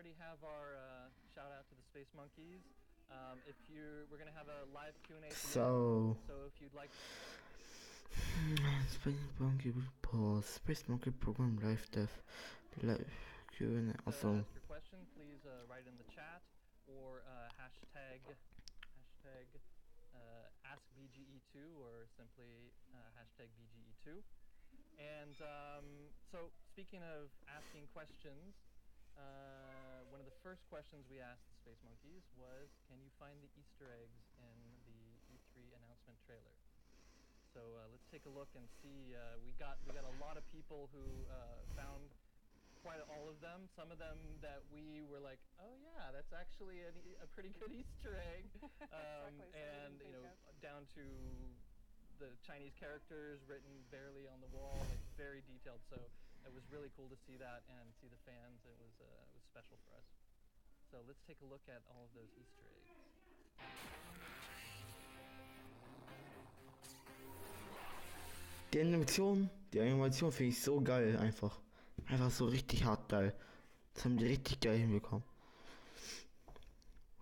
already have our shout out to the Space Monkeys. If you, we're gonna have a live Q&A. So if you'd like. Space Monkey Pause. Space Monkey Program Live Dev. Live Q&A. Ask your question, please write in the chat or hashtag ask BGE2 or simply hashtag BGE2. And so speaking of asking questions, one of the first questions we asked the Space Monkeys was, can you find the Easter eggs in the E3 announcement trailer? So let's take a look and see. We got a lot of people who found quite all of them. Some of them that we were like, oh yeah, that's actually a pretty good Easter egg. Exactly, and you know, down to the Chinese characters written barely on the wall, like very detailed. So it was really cool to see that and see the fans. It was special for us. So let's take a look at all of those Easter eggs. Die Animation finde ich so geil einfach. Einfach so richtig hart geil. Das haben die richtig geil hinbekommen.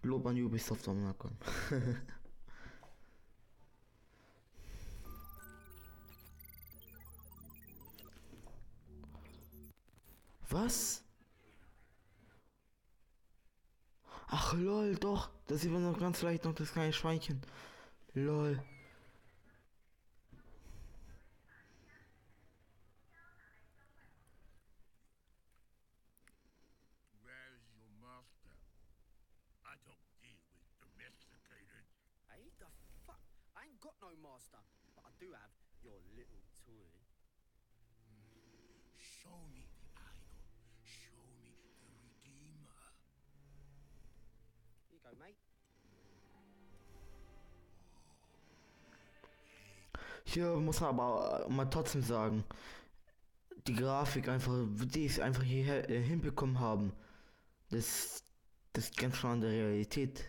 Lob an Ubisoft am Nacken. Was? Ach lol, doch. Das sieht man noch ganz leicht noch das kleine Schweinchen. Lol. Where's your master? I don't deal with domesticated. Hey, the fuck? I ain't got no master, but I do have your little toy. Show me the idol. Show me the Redeemer. Here you go, mate. Hier muss man aber mal trotzdem sagen, die Grafik einfach, die es einfach hier hinbekommen haben, das grenzt schon an der Realität.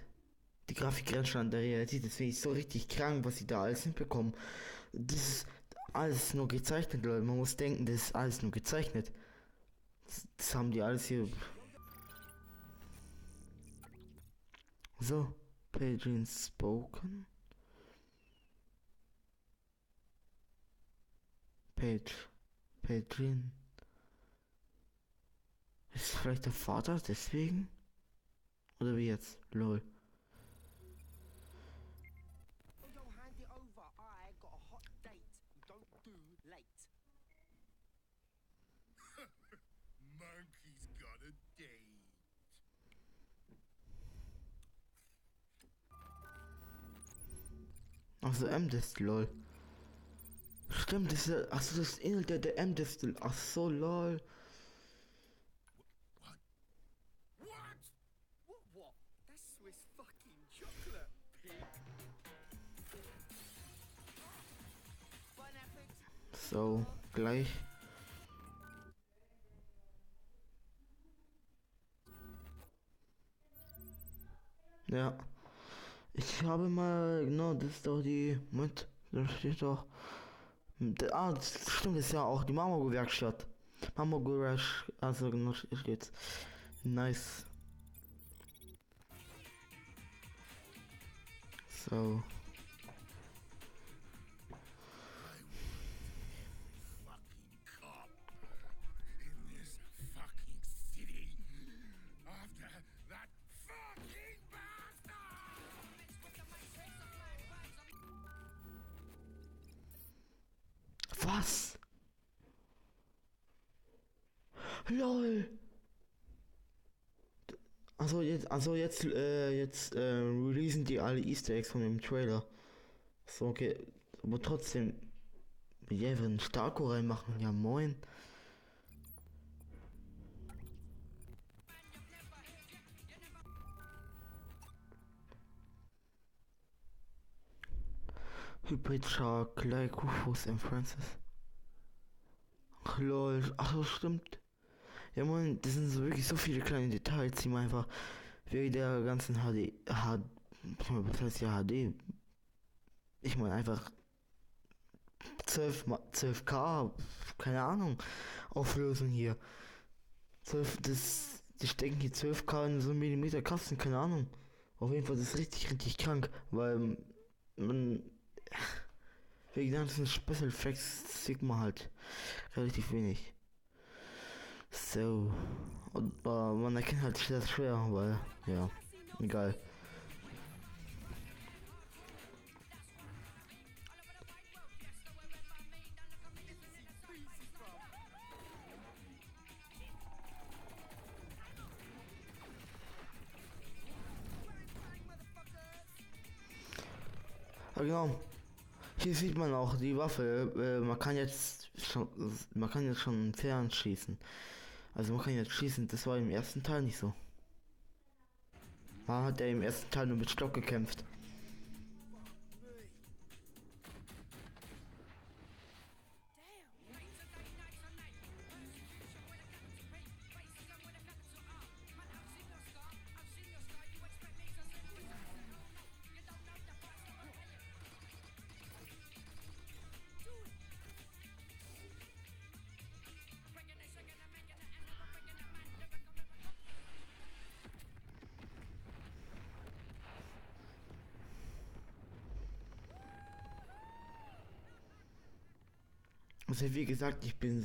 Die Grafik grenzt schon an der Realität, das finde ich so richtig krank, was sie da alles hinbekommen. Das ist alles nur gezeichnet, Leute. Man muss denken, das ist alles nur gezeichnet. Das haben die alles hier. So, Paging Spoken. Padrin. Ist vielleicht der Vater deswegen? Oder wie jetzt? Lol. Yo, hand it over. I got a hot date. You don't do late. Monkey's got a date. Also M-Dist, lol. Stimmt, das ist, achso, das ist Inhalt der M-Dist. Ach so, lol. What? That's Swiss fucking chocolate, pig. So, gleich. Ja. Ich habe mal, genau, das ist doch die, da steht doch, das stimmt, das ist ja auch die Marmorwerkstatt. Marmorwerkstatt, also genau, steht's. Nice. So. Fucking cop in this fucking city. After that fucking bastard! Was? LOL. Jetzt releasen die alle Easter Eggs von dem Trailer. So, okay. Aber trotzdem, wir einfach einen Starko reinmachen. Ja, moin. Hybrid Shark, like Rufus and Francis. Ach lol, ach so, stimmt. Ja moin, das sind so wirklich so viele kleine Details, die man einfach wegen der ganzen was heißt ja HD? Ich meine einfach 12K, keine Ahnung, Auflösung hier. 12, Ich denke, die 12K in so einem Millimeter Kasten, keine Ahnung. Auf jeden Fall, das ist richtig, richtig krank, weil man wegen den ganzen Special Effects sieht man halt relativ wenig. So. Und man erkennt halt das schwer, weil, ja, egal. Ja, genau. Hier sieht man auch die Waffe. Man kann jetzt schon fernschießen. Also man kann jetzt schießen. Das war im ersten Teil nicht so. Man hat ja im ersten Teil nur mit Stock gekämpft. Also wie gesagt, ich bin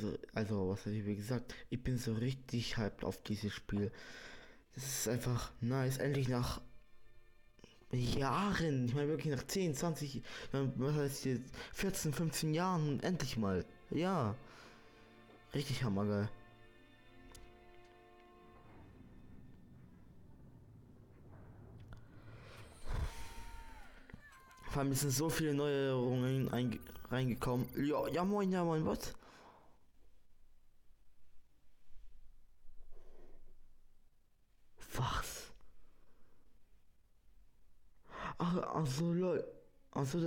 so richtig hyped auf dieses Spiel. Das ist einfach nice. Endlich nach Jahren, ich meine wirklich nach 10, 20, was heißt hier, 14, 15 Jahren, endlich mal. Ja, richtig hammergeil. Vor allem es sind so viele Neuerungen reingekommen. Ja moin, was? Was? Also Leute. Also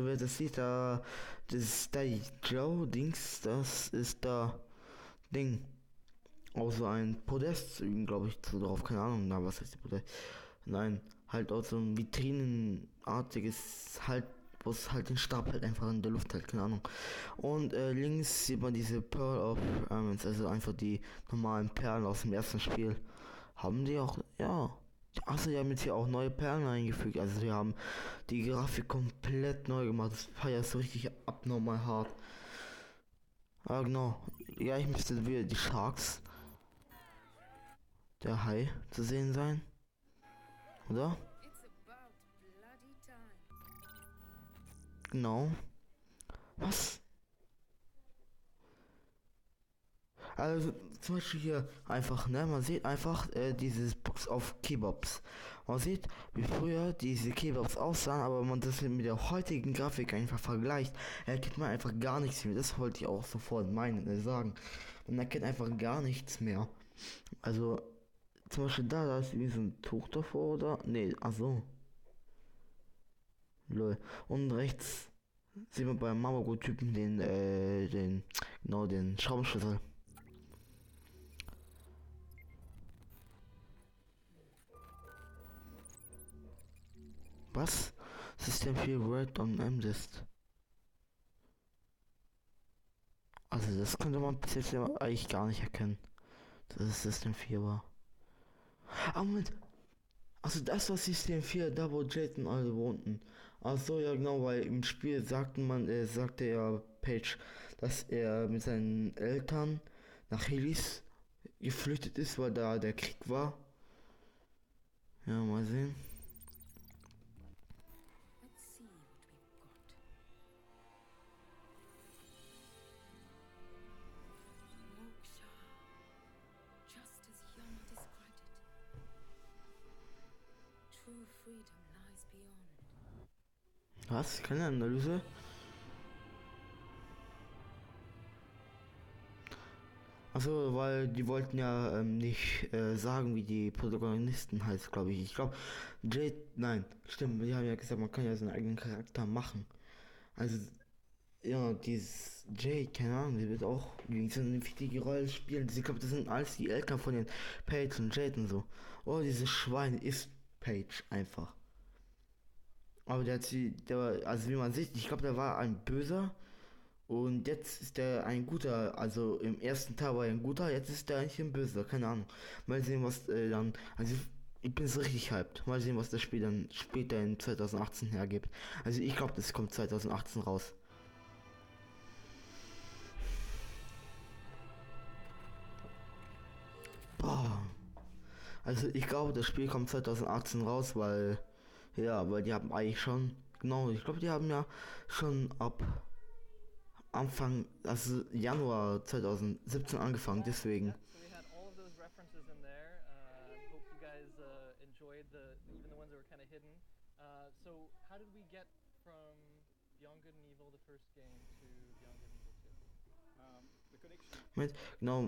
wer das sieht, das ist der Joe Dings, das ist da Ding. Auch so ein Podest, glaube ich, so drauf, keine Ahnung, na, was heißt die Podest? Nein, halt auch so ein Vitrinenartiges, halt, wo es halt den Stab halt einfach in der Luft halt, keine Ahnung. Und links sieht man diese Pearl of Diamonds, also einfach die normalen Perlen aus dem ersten Spiel. Haben die auch, ja. Achso, die haben jetzt hier auch neue Perlen eingefügt. Also die haben die Grafik komplett neu gemacht. Das Fire ist so richtig abnormal hart. Ah genau. Ja, ich müsste wieder die Sharks. Der Hai zu sehen sein. Oder? Genau. Was? Also zum Beispiel hier einfach, ne? Man sieht einfach dieses Box auf Kebabs. Man sieht, wie früher diese Kebabs aussahen, aber man das mit der heutigen Grafik einfach vergleicht, erkennt man einfach gar nichts mehr. Das wollte ich auch sofort sagen. Man erkennt einfach gar nichts mehr. Also zum Beispiel da ist irgendwie so ein Tuch davor, oder? Nee, ach so. Lol. Und rechts sieht man beim Mamago-Typen den Schraubenschlüssel. Was? System 4 Red on M-List. Also das könnte man bis jetzt ja eigentlich gar nicht erkennen, dass es System 4 war. Ah, Moment. Also das war System 4, da wo Jade und alle wohnten. Ach so, ja genau, weil im Spiel sagte ja Page, dass er mit seinen Eltern nach Helis geflüchtet ist, weil da der Krieg war. Ja, mal sehen. Was? Keine Analyse? Also, weil die wollten ja nicht sagen, wie die Protagonisten heißt, glaube ich. Ich glaube, nein, stimmt, die haben ja gesagt, man kann ja seinen eigenen Charakter machen. Also, ja, dieses Jade, keine Ahnung, die wird auch so eine wichtige Rolle spielen. Ich glaube, das sind alles die Eltern von den Paige und Jade und so. Oh, dieses Schwein ist Paige einfach. Aber also wie man sieht, ich glaube, der war ein Böser Und jetzt ist er ein guter, also im ersten Teil war er ein guter, jetzt ist er eigentlich ein böser, keine Ahnung. Mal sehen, was dann, also ich bin so richtig hyped. Mal sehen, was das Spiel dann später in 2018 hergibt. Also ich glaube, das kommt 2018 raus. Boah. Also ich glaube, das Spiel kommt 2018 raus, weil die haben eigentlich schon, genau, ich glaube, die haben ja schon ab Anfang, also Januar 2017 angefangen, deswegen. Yeah, so we had all of those references in there. Hope you guys enjoyed even the ones that were kind of hidden. So how did we get from Beyond Good and Evil, the first game, to Beyond Good and Evil 2? The connection. Genau,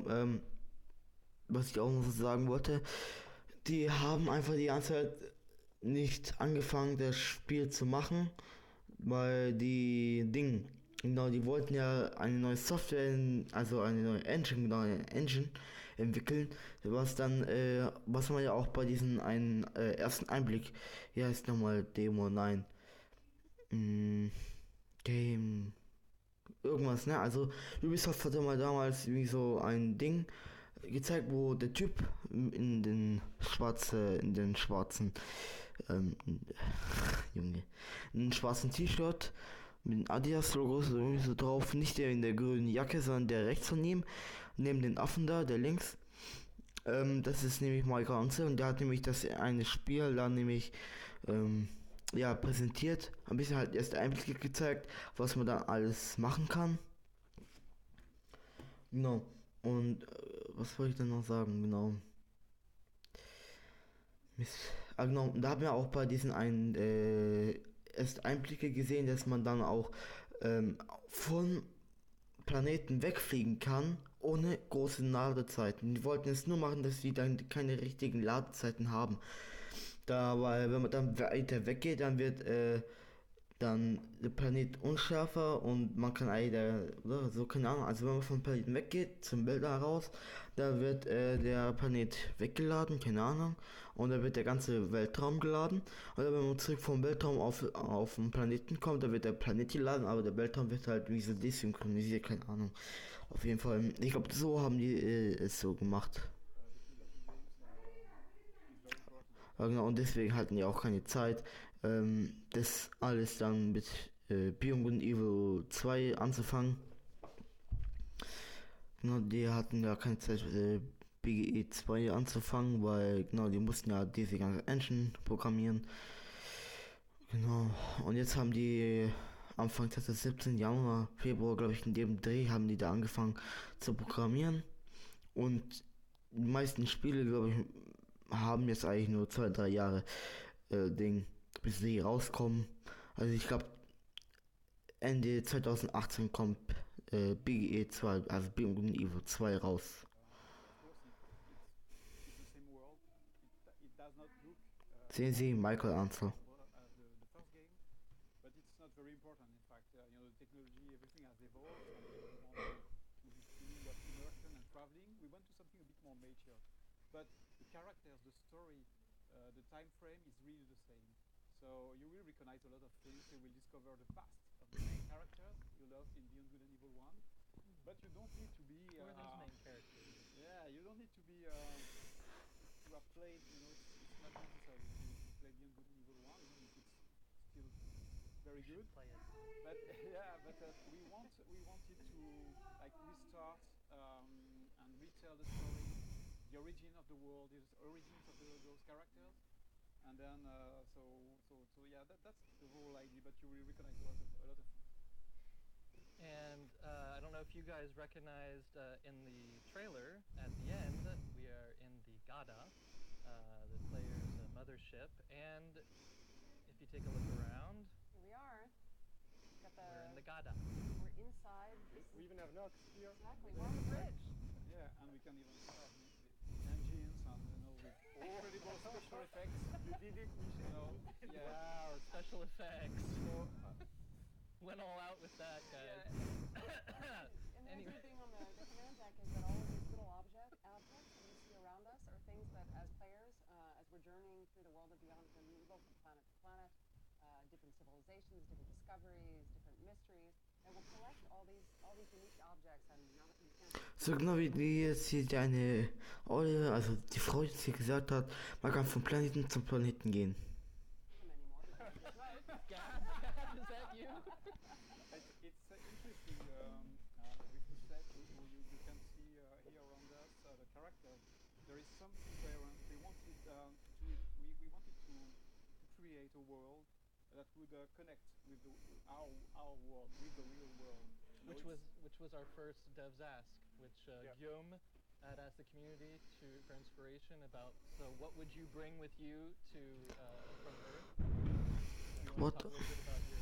was ich auch noch sagen wollte, die haben einfach die ganze Zeit nicht angefangen, das Spiel zu machen, weil genau, die wollten ja eine neue Software, also eine neue Engine entwickeln, was man ja auch bei diesem einen ersten Einblick, hier heißt nochmal Demo, nein, Game, irgendwas, ne, also Ubisoft hatte mal damals wie so ein Ding gezeigt, wo der Typ in den schwarzen, ähm, Junge, in einem schwarzen T-Shirt mit dem Adidas-Logo so irgendwie so drauf, nicht der in der grünen Jacke, sondern der rechts von ihm, neben den Affen da, der links. Das ist nämlich Michael Anze und der hat nämlich das eine Spiel dann nämlich ja, präsentiert, ein bisschen halt erste Einblicke gezeigt, was man da alles machen kann. Genau. Und was wollte ich denn noch sagen? Genau. Mist. Ah, genau. Da haben wir auch bei diesen einen erst Einblicke gesehen, dass man dann auch von Planeten wegfliegen kann, ohne große Ladezeiten. Die wollten es nur machen, dass sie dann keine richtigen Ladezeiten haben. Da, weil wenn man dann weiter weggeht, dann wird dann der Planet unschärfer und man kann oder so, keine Ahnung, also wenn man vom Planeten weggeht, zum Weltall raus, da wird der Planet weggeladen, keine Ahnung, und da wird der ganze Weltraum geladen, oder wenn man zurück vom Weltraum auf den Planeten kommt, da wird der Planet geladen, aber der Weltraum wird halt wie so desynchronisiert, keine Ahnung. Auf jeden Fall, ich glaube, so haben die es so gemacht. Between the two games is very important. Ja, genau, und deswegen hatten die auch keine Zeit, das alles dann mit Beyond Good and Evil 2 anzufangen. Genau, die hatten ja keine Zeit, BGE2 anzufangen, weil genau, die mussten ja diese ganze Engine programmieren. Genau, und jetzt haben die Anfang 2017, Januar, Februar, glaube ich, in dem Dreh haben die da angefangen zu programmieren. Und die meisten Spiele, glaube ich, haben jetzt eigentlich nur 2, 3 Jahre bis sie rauskommen. Also ich glaube, Ende 2018 kommt BGE2, also Beyond Good and Evil 2 raus. Of course, it's the same world. It does not look Sehen Sie, Michael Ansel. as the first game, but it's not very important. In fact, the technology, everything has evolved, and we want to this feeling of immersion and traveling. We went to something a bit more mature, but the characters, the story, the time frame is really the same. So you will recognize a lot of things. You will discover the past of the main characters you loved in Beyond Good and Evil 1. But you don't need to be. Who are those main characters? Yeah, you don't need to be to have played. It's not necessary to play Beyond Good and Evil 1, even if it's still very good. Play it. But yeah, but we wanted to like restart and retell the story, the origin of the world, the origins of those characters. And then, so yeah, that's the whole idea. But you will recognize a lot of things. And I don't know if you guys recognized in the trailer at the end, we are in the Gada, the player's mothership. And if you take a look around, Here we are. Got we're in the Gada. we're inside. We even have Nox here. Exactly. We're on the bridge. Yeah, and we can even start the engines and with incredible special effects. You did it, Michel. Yeah. Wow, special effects. So, Went all out with that, guys. And the Anyway. idea being on the command deck is that all of these little objects that we see around us are things that, as players, as we're journeying through the world of Beyond Good and Evil from planet to planet, different civilizations, different discoveries, different mysteries, It will collect all these unique objects, and now that you can't So genau wie die jetzt hier deine Eule, also die Frau jetzt hier gesagt hat, man kann von Planeten zu Planeten gehen. see them anymore because it's just right. Gad, is that you? It's interesting with the set. You can see here around us the characters. There is something coherent. We wanted we wanted to create a world that would connect with our world, with the real world. You know, Which was our first Devs Ask, which Yeah. Guillaume had asked the community for inspiration about. So what would you bring with you to from Earth? You wanna What? talk a little bit about your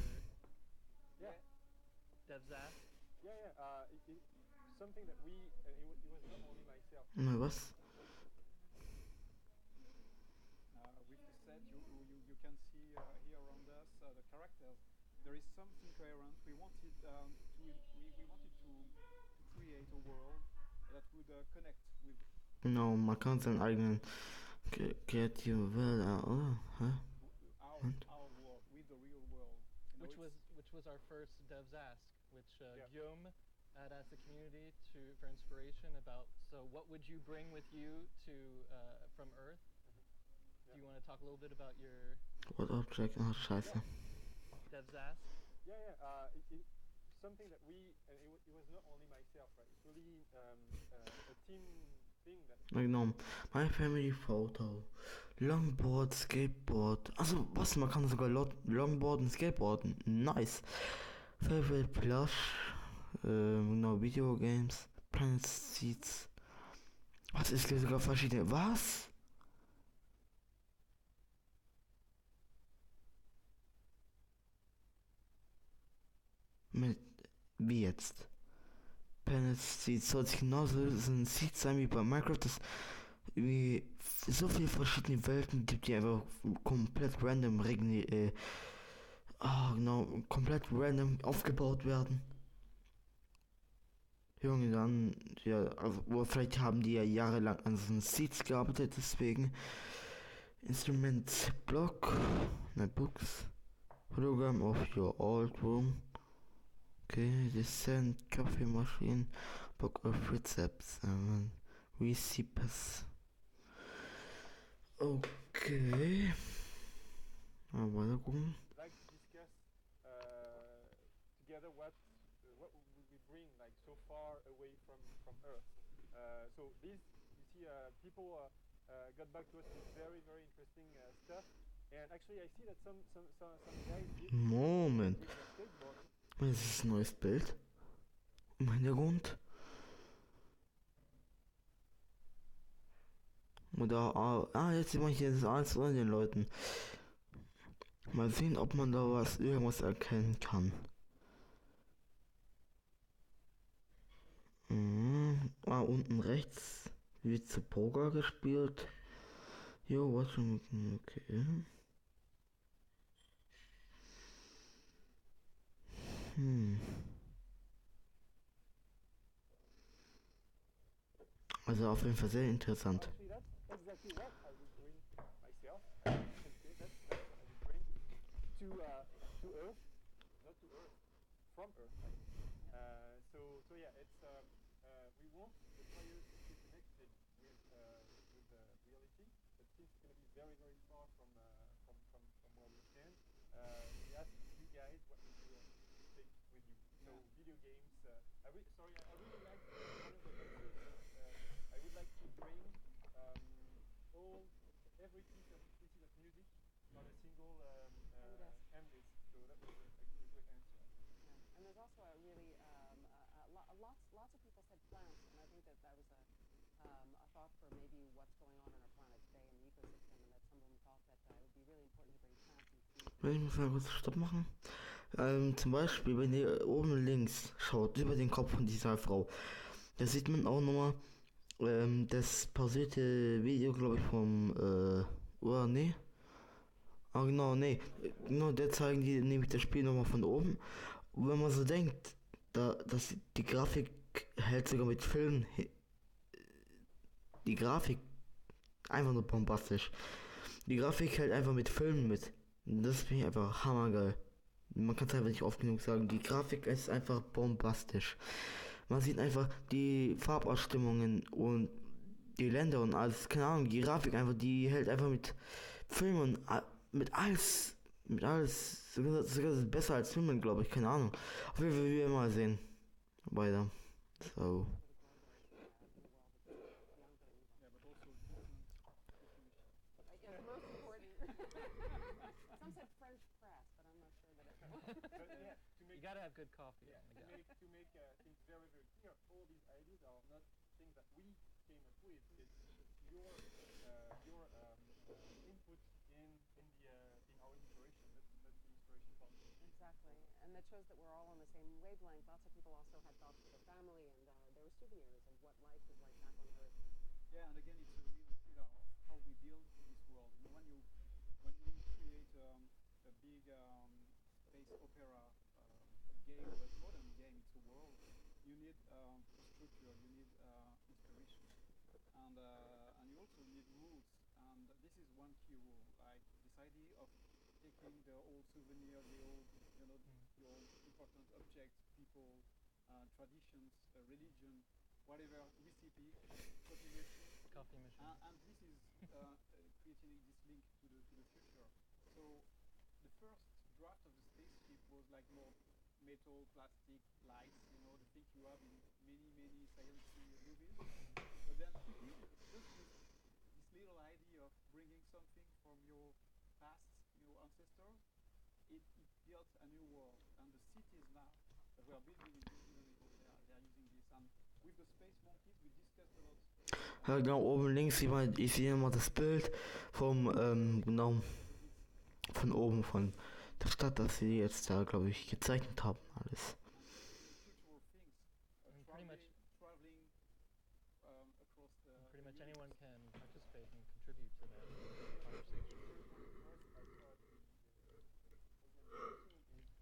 Yeah, Devs Ask? something that we, it was not only myself. Na was? with the set, you can see here around us the characters. There is something coherent. We wanted we wanted to create a world that would connect with Genau, man kann seinen eigenen kreativen Welt, hä? our world, with the real world. You know, Which was our first Devs Ask, which Yeah. Guillaume had asked the community for inspiration about. So what would you bring with you to from Earth? Do you want to talk a little bit about your What Object? Ah, scheiße. Devs Ask? Something that we, it was not only myself, right? It's really a team thing that. Na genau. My Family Photo. Longboard, Skateboard. Also was, man kann sogar Longboarden, Skateboarden. Nice. Favorite Plush. Genau, Videogames. Planet Seeds. Was, es gibt sogar verschiedene. Was? Mit. Wie jetzt? Planet Seeds soll sich genauso so ein Seed sein wie bei Minecraft, das irgendwie so viele verschiedene Welten gibt, die einfach komplett random genau, komplett random aufgebaut werden. Junge, dann, ja, aber vielleicht haben die ja jahrelang an so einen Seeds gearbeitet, deswegen. Instrument Block, Books, Hologram of your old room. Okay, Descent, Coffee Machine, Book of Recepts, Recipes. Okay. Mal weiter gucken. Like to discuss together what would we bring like so far away from Earth. So this you see people got back to us with very interesting stuff, and actually I see that some guys did Moment. with their skateboarding. Das ist ein neues Bild. Im Hintergrund. Oder, jetzt sieht man hier das eins von den Leuten. Mal sehen, ob man da irgendwas erkennen kann. Unten rechts wird zu Poker gespielt. Jo, was schon, okay. Also auf jeden Fall sehr interessant. Actually, that's exactly what I would bring myself. Okay, that's what I would bring to Earth, not to Earth, from Earth. Right? So yeah, it's we want the players to feel connected with reality, but since it's going to be very far from where we stand, we ask you guys what would you take with you. So video games. I really like one of the boxes. I would like to bring every piece of music on a single M disc. So that was a good answer. Yeah. And there's also a really lots of people said plants, and I think that was a thought for maybe what's going on our planet today in the ecosystem, and that some of them thought that it would be really important to bring plants into. Ich muss mal kurz Stopp machen. Zum Beispiel, wenn ihr oben links schaut, über den Kopf von dieser Frau, da sieht man auch nochmal das pausierte Video, glaube ich, vom, oder nee? Genau, nee. Genau, der zeigen die nämlich das Spiel nochmal von oben. Und wenn man so denkt, dass die Grafik hält sogar mit Filmen, die Grafik, einfach nur bombastisch. Die Grafik hält einfach mit Filmen mit. Das finde ich einfach hammergeil. Man kann es einfach nicht oft genug sagen. Die Grafik ist einfach bombastisch. Man sieht einfach die Farbausstimmungen und die Länder und alles. Keine Ahnung, die Grafik einfach, die hält einfach mit Filmen, mit alles, sogar besser als Filmen, glaube ich. Keine Ahnung. Auf jeden Fall, wie wir mal sehen. Weiter. So. Yeah, but also decent definition. Yeah, the most important. Some said French press, but I'm not sure that it's. But yeah, to You make gotta have good coffee. yeah, on the to go. make things very very clear, all these ideas are not things that we came up with. It's your input in our inspiration. That's the inspiration part. Exactly, and that shows that we're all on the same wavelength. Lots of people also had thoughts for their family, and there were souvenirs of what life was like back on Earth. Yeah, and again, it's a real pillar of how we build this world. You know, when you create a big space opera game, but modern game, it's a world. You need a structure. You need inspiration, and you also need rules. And this is one key rule, like this idea of taking the old souvenir, the old, you know, the old important objects, people, traditions, religion, whatever recipe, coffee machine, Coffee machine. and this is creating this link to the future. So the first draft of the spaceship was like more metal, plastic, lights, you know, the thing you have in many science movies. But then just this little idea of bringing something from your past, your ancestors, it built a new world. And the cities now that we are building in BGE2, they are using this. And with the space monkeys, we discussed a lot. Ja, genau, oben links sieht man, ich sehe nochmal das Bild vom, genau, von oben, von der Stadt, das sie jetzt da, glaube ich, gezeichnet haben, alles. And just the cultural things, And pretty much- traveling across the. Pretty the much universe. anyone can participate and contribute to that conversation. First, I thought the organization is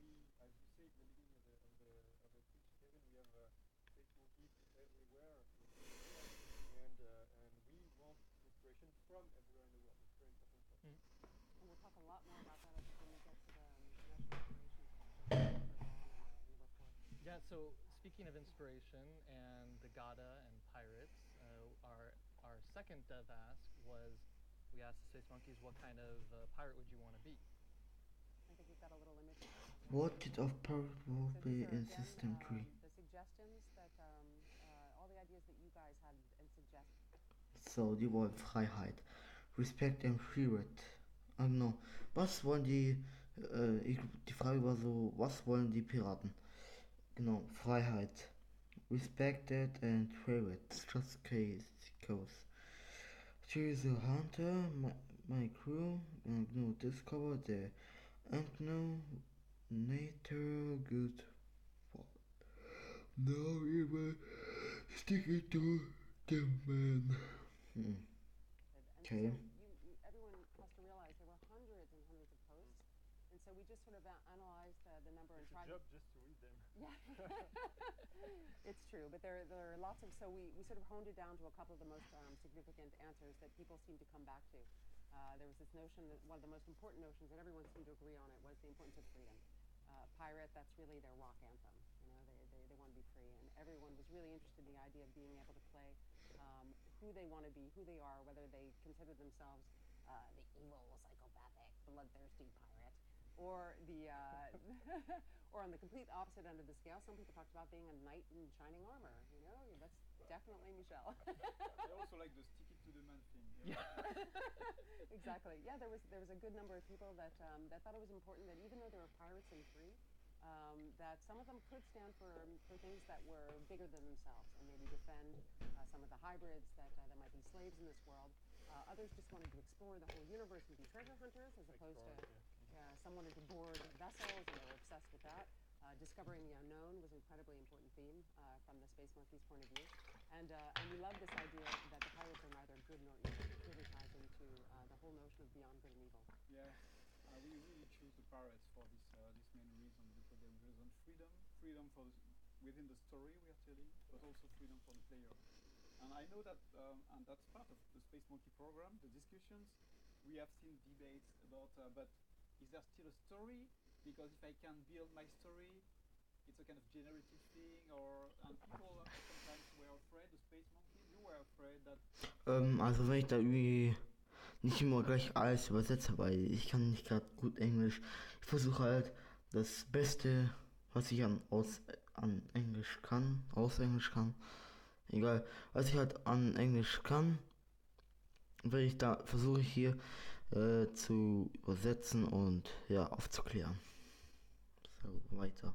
we, as you said at the beginning of the speech, Kevin, we have space monkeys everywhere in the world, and we want inspiration from everywhere in the world. It's very important for us. And we'll talk a lot more about that when we get to the national inspiration section further on in the report. Yeah, so speaking of inspiration and the Gada and pirates, our second Dev Ask was, we asked the Space Monkeys, what kind of pirate would you want to be? I think we've got a little image. What did of pirate will So be these are in again, System 3? the suggestions that all the ideas that you guys had and suggested. So, die wollen Freiheit, Respect and Freedom. Ah, genau. Was wollen die, die Frage war so, was wollen die Piraten? Genau, Freiheit, Respected and Freedom. Just case goes. Choose a hunter, my crew, and no discover the unknown nature good. Now we will stick it to the man. And Okay. so everyone has to realize there were hundreds and hundreds of posts, and so we just sort of analyzed the number and It's a tried. job just to read them. Yeah, it's true, but there are lots of, so we sort of honed it down to a couple of the most significant answers that people seem to come back to. There was this notion that one of the most important notions that everyone seemed to agree on it was the importance of freedom. Pirate, that's really their rock anthem. You know, they want to be free, and everyone was really interested in the idea of being able to play who they want to be, who they are, whether they consider themselves the evil, psychopathic, bloodthirsty pirate, or the or on the complete opposite end of the scale. Some people talked about being a knight in shining armor. You know, that's definitely Michelle. I also like the stick it to the man thing. You know? Exactly. Yeah, there was a good number of people that thought it was important that even though there were pirates and free, that some of them could stand for things that were bigger than themselves and maybe defend some of the hybrids that might be slaves in this world. Others just wanted to explore the whole universe and be treasure hunters, as opposed to some wanted to board vessels and they were obsessed with that. Discovering the unknown was an incredibly important theme from the Space Monkeys' point of view. And we love this idea that the pirates are neither good nor evil. It really ties into the whole notion of beyond good and evil. Yeah, we really choose the pirates for this main reason, because they represent freedom for within the story we are telling, but also freedom for the player. And I know that, and that's part of the Space Monkey program, the discussions. We have seen debates about, but is there still a story because if I can build my story, it's a kind of generative thing, and people sometimes were afraid, the space monkeys, you were afraid that Also wenn ich da irgendwie nicht immer gleich alles übersetze, weil ich kann nicht gerade gut Englisch. Ich versuche halt das Beste, was ich an Englisch kann, aus Englisch kann. Egal, was ich halt an Englisch kann, will ich da versuche ich hier zu übersetzen und ja aufzuklären. So weiter.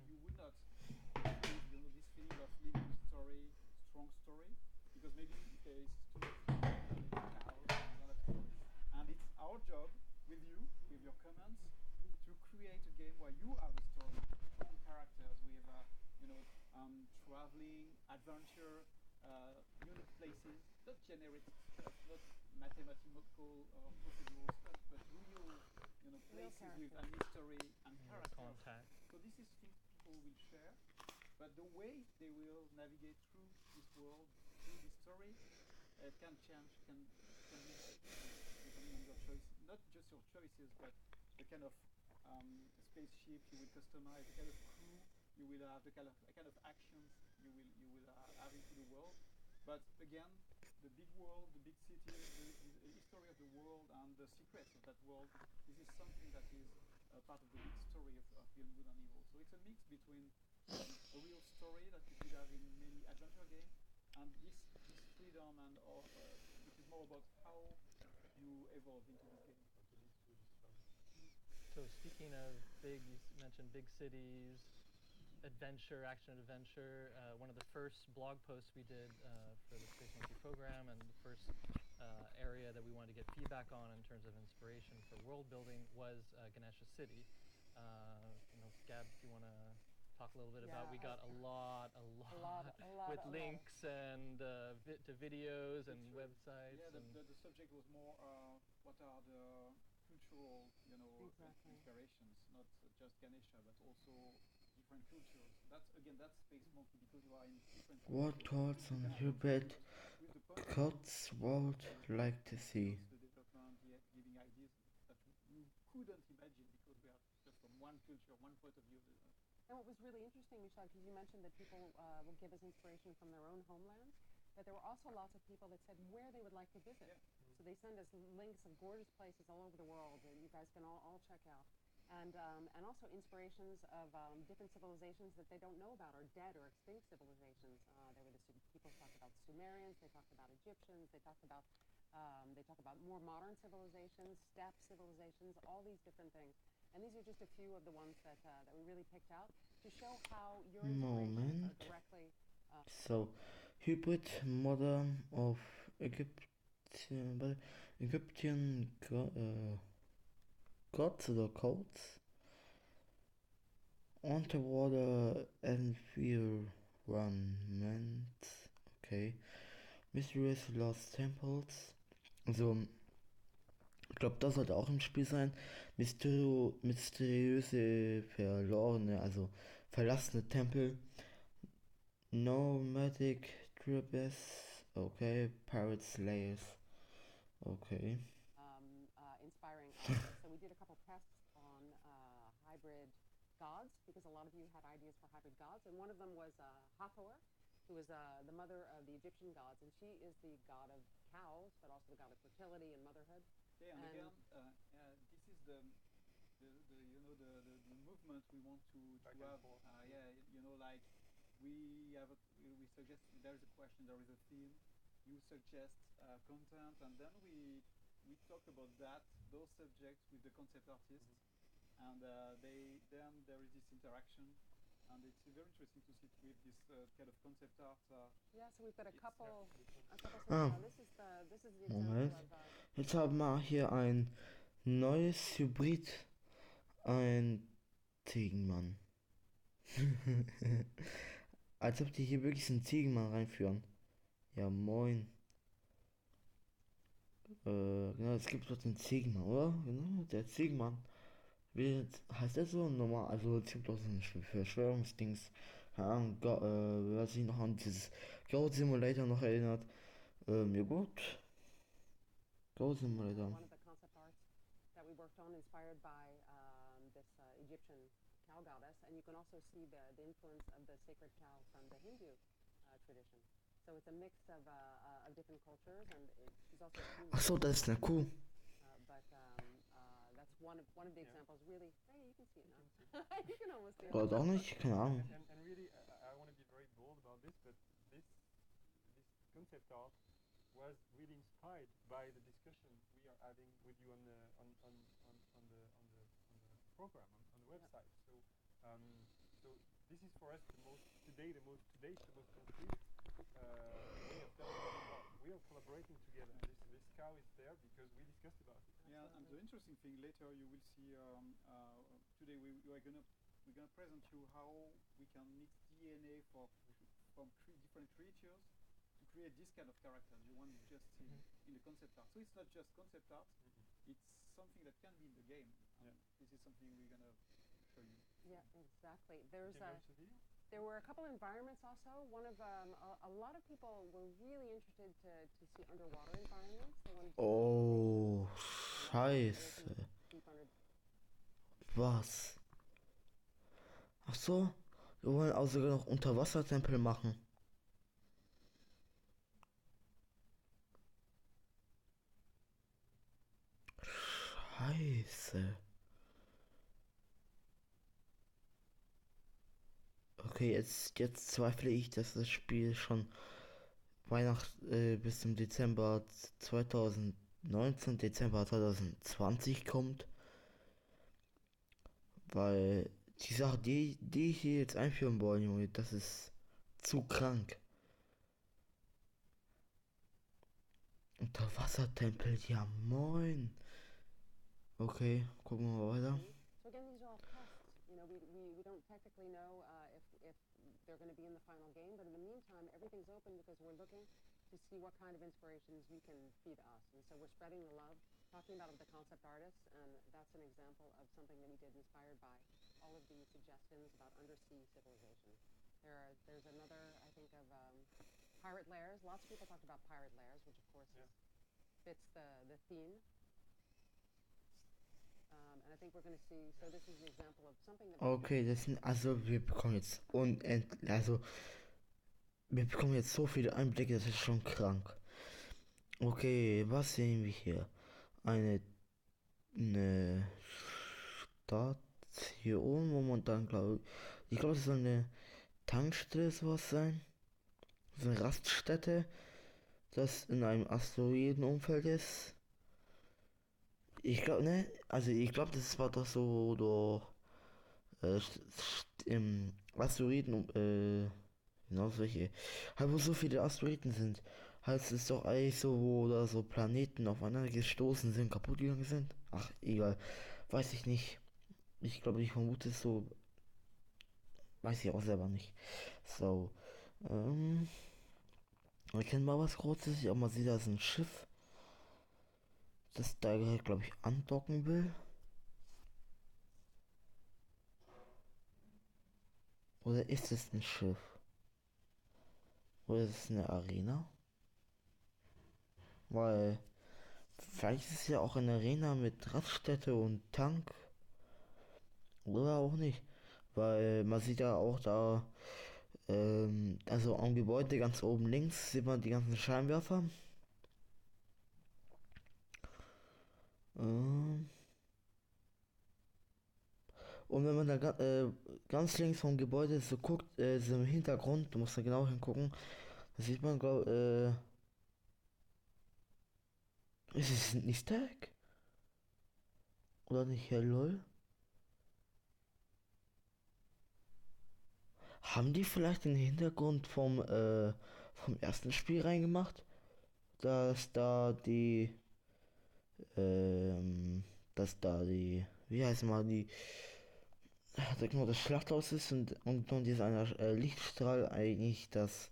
you would not feel, this feeling of living a story, strong story, because maybe if there is too many cows, you don't have story. And it's our job with you, with your comments, to create a game where you have a story, strong characters with, traveling, adventure, unique places, not generic stuff, not mathematical or procedural stuff, but real, places with an history and characters. Contact. So this is things people will share, but the way they will navigate through this world, through this story, can change, can be depending on your choice. Not just your choices, but the kind of spaceship you will customize, the kind of crew you will have, the kind of actions you will have into the world. But again, the big world, the big cities, the history of the world, and the secrets of that world. This is something that is part of the big story of Beyond Good and Evil. So it's a mix between a real story that you could have in many adventure games, and this freedom and which is more about how you evolve into this game. So speaking of big, you mentioned big cities, adventure, action adventure. One of the first blog posts we did for the Space Monkey program, and the first area that we wanted to get feedback on in terms of inspiration for world building was Ganesha City. Gab, do you want to talk a little bit about? We got a lot with links and to videos and websites. Yeah, the subject was more what are the cultural, inspirations, not just Ganesha, but also different cultures. That's Space Monkey, because you are in different cultures. What thoughts on Hubert Cotswold like to see? The development, giving ideas that you couldn't imagine, because we are just from one culture, one point of view. And what was really interesting, Michel, because you mentioned that people will give us inspiration from their own homelands, but there were also lots of people that said where they would like to visit. Yeah. So they send us links of gorgeous places all over the world that you guys can all check out. And also inspirations of different civilizations that they don't know about, or dead or extinct civilizations. There were people talked about Sumerians, they talked about Egyptians, they talk about more modern civilizations, steppe civilizations, all these different things. And these are just a few of the ones that we really picked out to show how your inspirations are directly. So, Hubert, modern of Egyptian gods or codes, underwater environment, okay, mysterious lost temples, also ich glaube, das sollte auch im Spiel sein, mysteriöse, verlorene, also verlassene Tempel, nomadic tribes, okay, pirate slayers, okay. Inspiring us. So we did a couple tests on hybrid gods, because a lot of you had ideas for hybrid gods, and one of them was Hathor, who is the mother of the Egyptian gods, and she is the god of cows, but also the god of fertility and motherhood. Yeah, and again, this is the movement we want to have. Like we suggest, there is a question, there is a theme, you suggest content, and then we talk about those subjects with the concept artists, and then there is this interaction, and it's very interesting to sit with this kind of concept art. Yeah, so we've got a couple. This is the Moment. example of. Jetzt haben wir hier ein neues Hybrid, ein Ziegenmann. Als ob die hier wirklich einen Ziegenmann reinführen. Ja, moin. Genau, es gibt doch den Ziegenmann, oder? Genau, der Ziegenmann. Wie heißt der so normal? Also es gibt doch so ein Verschwörungsdings. Keine Ahnung, wer sich noch an dieses Goat Simulator noch erinnert. Ja gut. Goat Simulator. One of the concept arts that we worked on, inspired by this Egyptian cow goddess, and you can also see the influence of the sacred cow from the Hindu tradition. So it's a mix of different cultures, and she's also a Ach so, das ist eine Kuh. but that's one of the examples. Really, hey, you can see it now. You can almost see it. Oder auch nicht? Keine Ahnung. And really, I want to be very bold about this, but this concept art was really inspired by the discussion we are having with you on the program on the website. So this is for us the most concrete way of telling you about we are collaborating together. This cow is there because we discussed about it. Yeah, and the interesting thing later you will see. Today we're gonna present you how we can mix DNA from different creatures to create this kind of character you want just in the concept art. So it's not just concept art; it's something that can be in the game. This is something we're gonna show you. Yeah, exactly. Can you watch the video? There were a couple of environments also. One of a lot of people were really interested to see underwater environments. They wanted to Oh, Scheiße. deep under. Was? Ach so, wir wollen auch sogar noch Unterwassertempel machen. Scheiße. Okay, jetzt zweifle ich, dass das Spiel schon bis zum Dezember 2019, Dezember 2020 kommt. Weil die Sache, die ich hier jetzt einführen wollen, Junge, das ist zu krank. Unterwassertempel, ja moin. Okay, gucken wir mal weiter. So again, these are all tests. You know, we don't technically know if they're going to be in the final game, but in the meantime, everything's open because we're looking to see what kind of inspirations you can feed us. And so we're spreading the love, talking about the concept artists, and that's an example of something that we did inspired by all of the suggestions about undersea civilization. There's another, I think, of pirate lairs. Lots of people talked about pirate lairs, which of course fits the theme. And I think we're going to see, so this is an example of something that... Okay, wir bekommen jetzt wir bekommen jetzt so viele Einblicke, das ist schon krank. Okay, was sehen wir hier? Eine Station, wo man dann ich glaube, das soll eine Tankstelle sowas sein. So eine Raststätte, das in einem Asteroidenumfeld ist. Ich glaube, ne? Also ich glaube, das war doch so im Asteroiden, genau solche. Halt, wo so viele Asteroiden sind. Heißt es doch eigentlich so, wo da so Planeten aufeinander gestoßen sind, kaputt gegangen sind. Ach, egal. Weiß ich nicht. Ich glaube, ich vermute es so. Weiß ich auch selber nicht. So. Erkennen wir was Großes. Ja, man sieht, da ist ein Schiff. Das da, glaube ich, andocken will. Oder ist es ein Schiff? Oder ist es eine Arena? Weil vielleicht ist es ja auch eine Arena mit Raststätte und Tank. Oder auch nicht. Weil man sieht ja auch da, also am Gebäude ganz oben links sieht man die ganzen Scheinwerfer. Und wenn man da ganz links vom Gebäude so guckt, so im Hintergrund, du musst da genau hingucken, da sieht man, ist es ein Easter Egg? Oder nicht, ja, lol? Haben die vielleicht den Hintergrund vom ersten Spiel reingemacht? Dass da die, wie heißt mal, sag mal, das Schlachthaus ist und dieser Lichtstrahl eigentlich das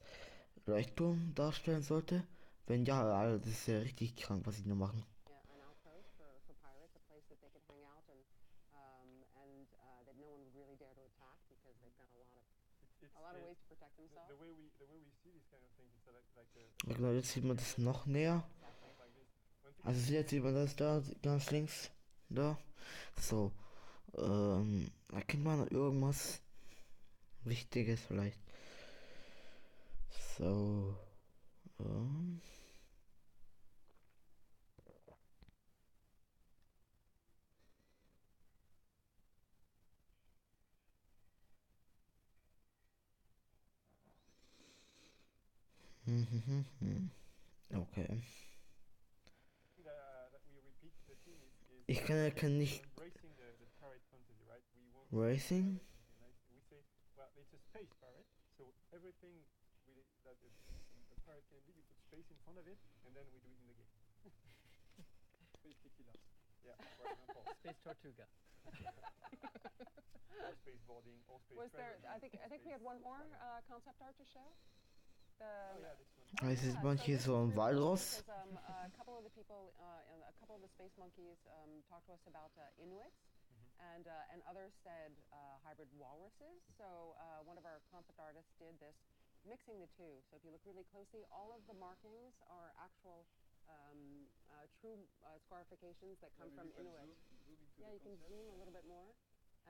Leuchtturm darstellen sollte? Wenn ja, Alter, das ist ja richtig krank, was sie da machen. Yeah, an outpost for pirates, a place that they could hang out and that no one would really dare to attack because they've got a lot of ways to protect themselves. The way we see this kind of thing, it's Ja, genau, jetzt sieht man das noch näher. like this. Also jetzt sieht man das da, ganz links, da. So. Erkennt man noch irgendwas Wichtiges vielleicht? So. Ähm. Okay. That we repeat the theme is Ich kann nicht embracing the parrot fantasy, right? We want Racing. parrot and we say, well, it's a space parrot, so everything that a parrot can be, you put space in front of it, and then we do it in the game. Space tequila. Yeah, for example. Space Tortuga. Or space boarding, or space Was there? traveling, I think we had one more concept art to show. Oh yeah, this one. Heißt es Yeah, manche this so is ein really Walross? because, a couple of the people, a couple of the space monkeys talked to us about Inuits, and others said hybrid walruses. So one of our concept artists did this, mixing the two. So if you look really closely, all of the markings are actual true scarifications that come from Inuit. Zoom into Yeah, the you can concept. zoom a little bit more.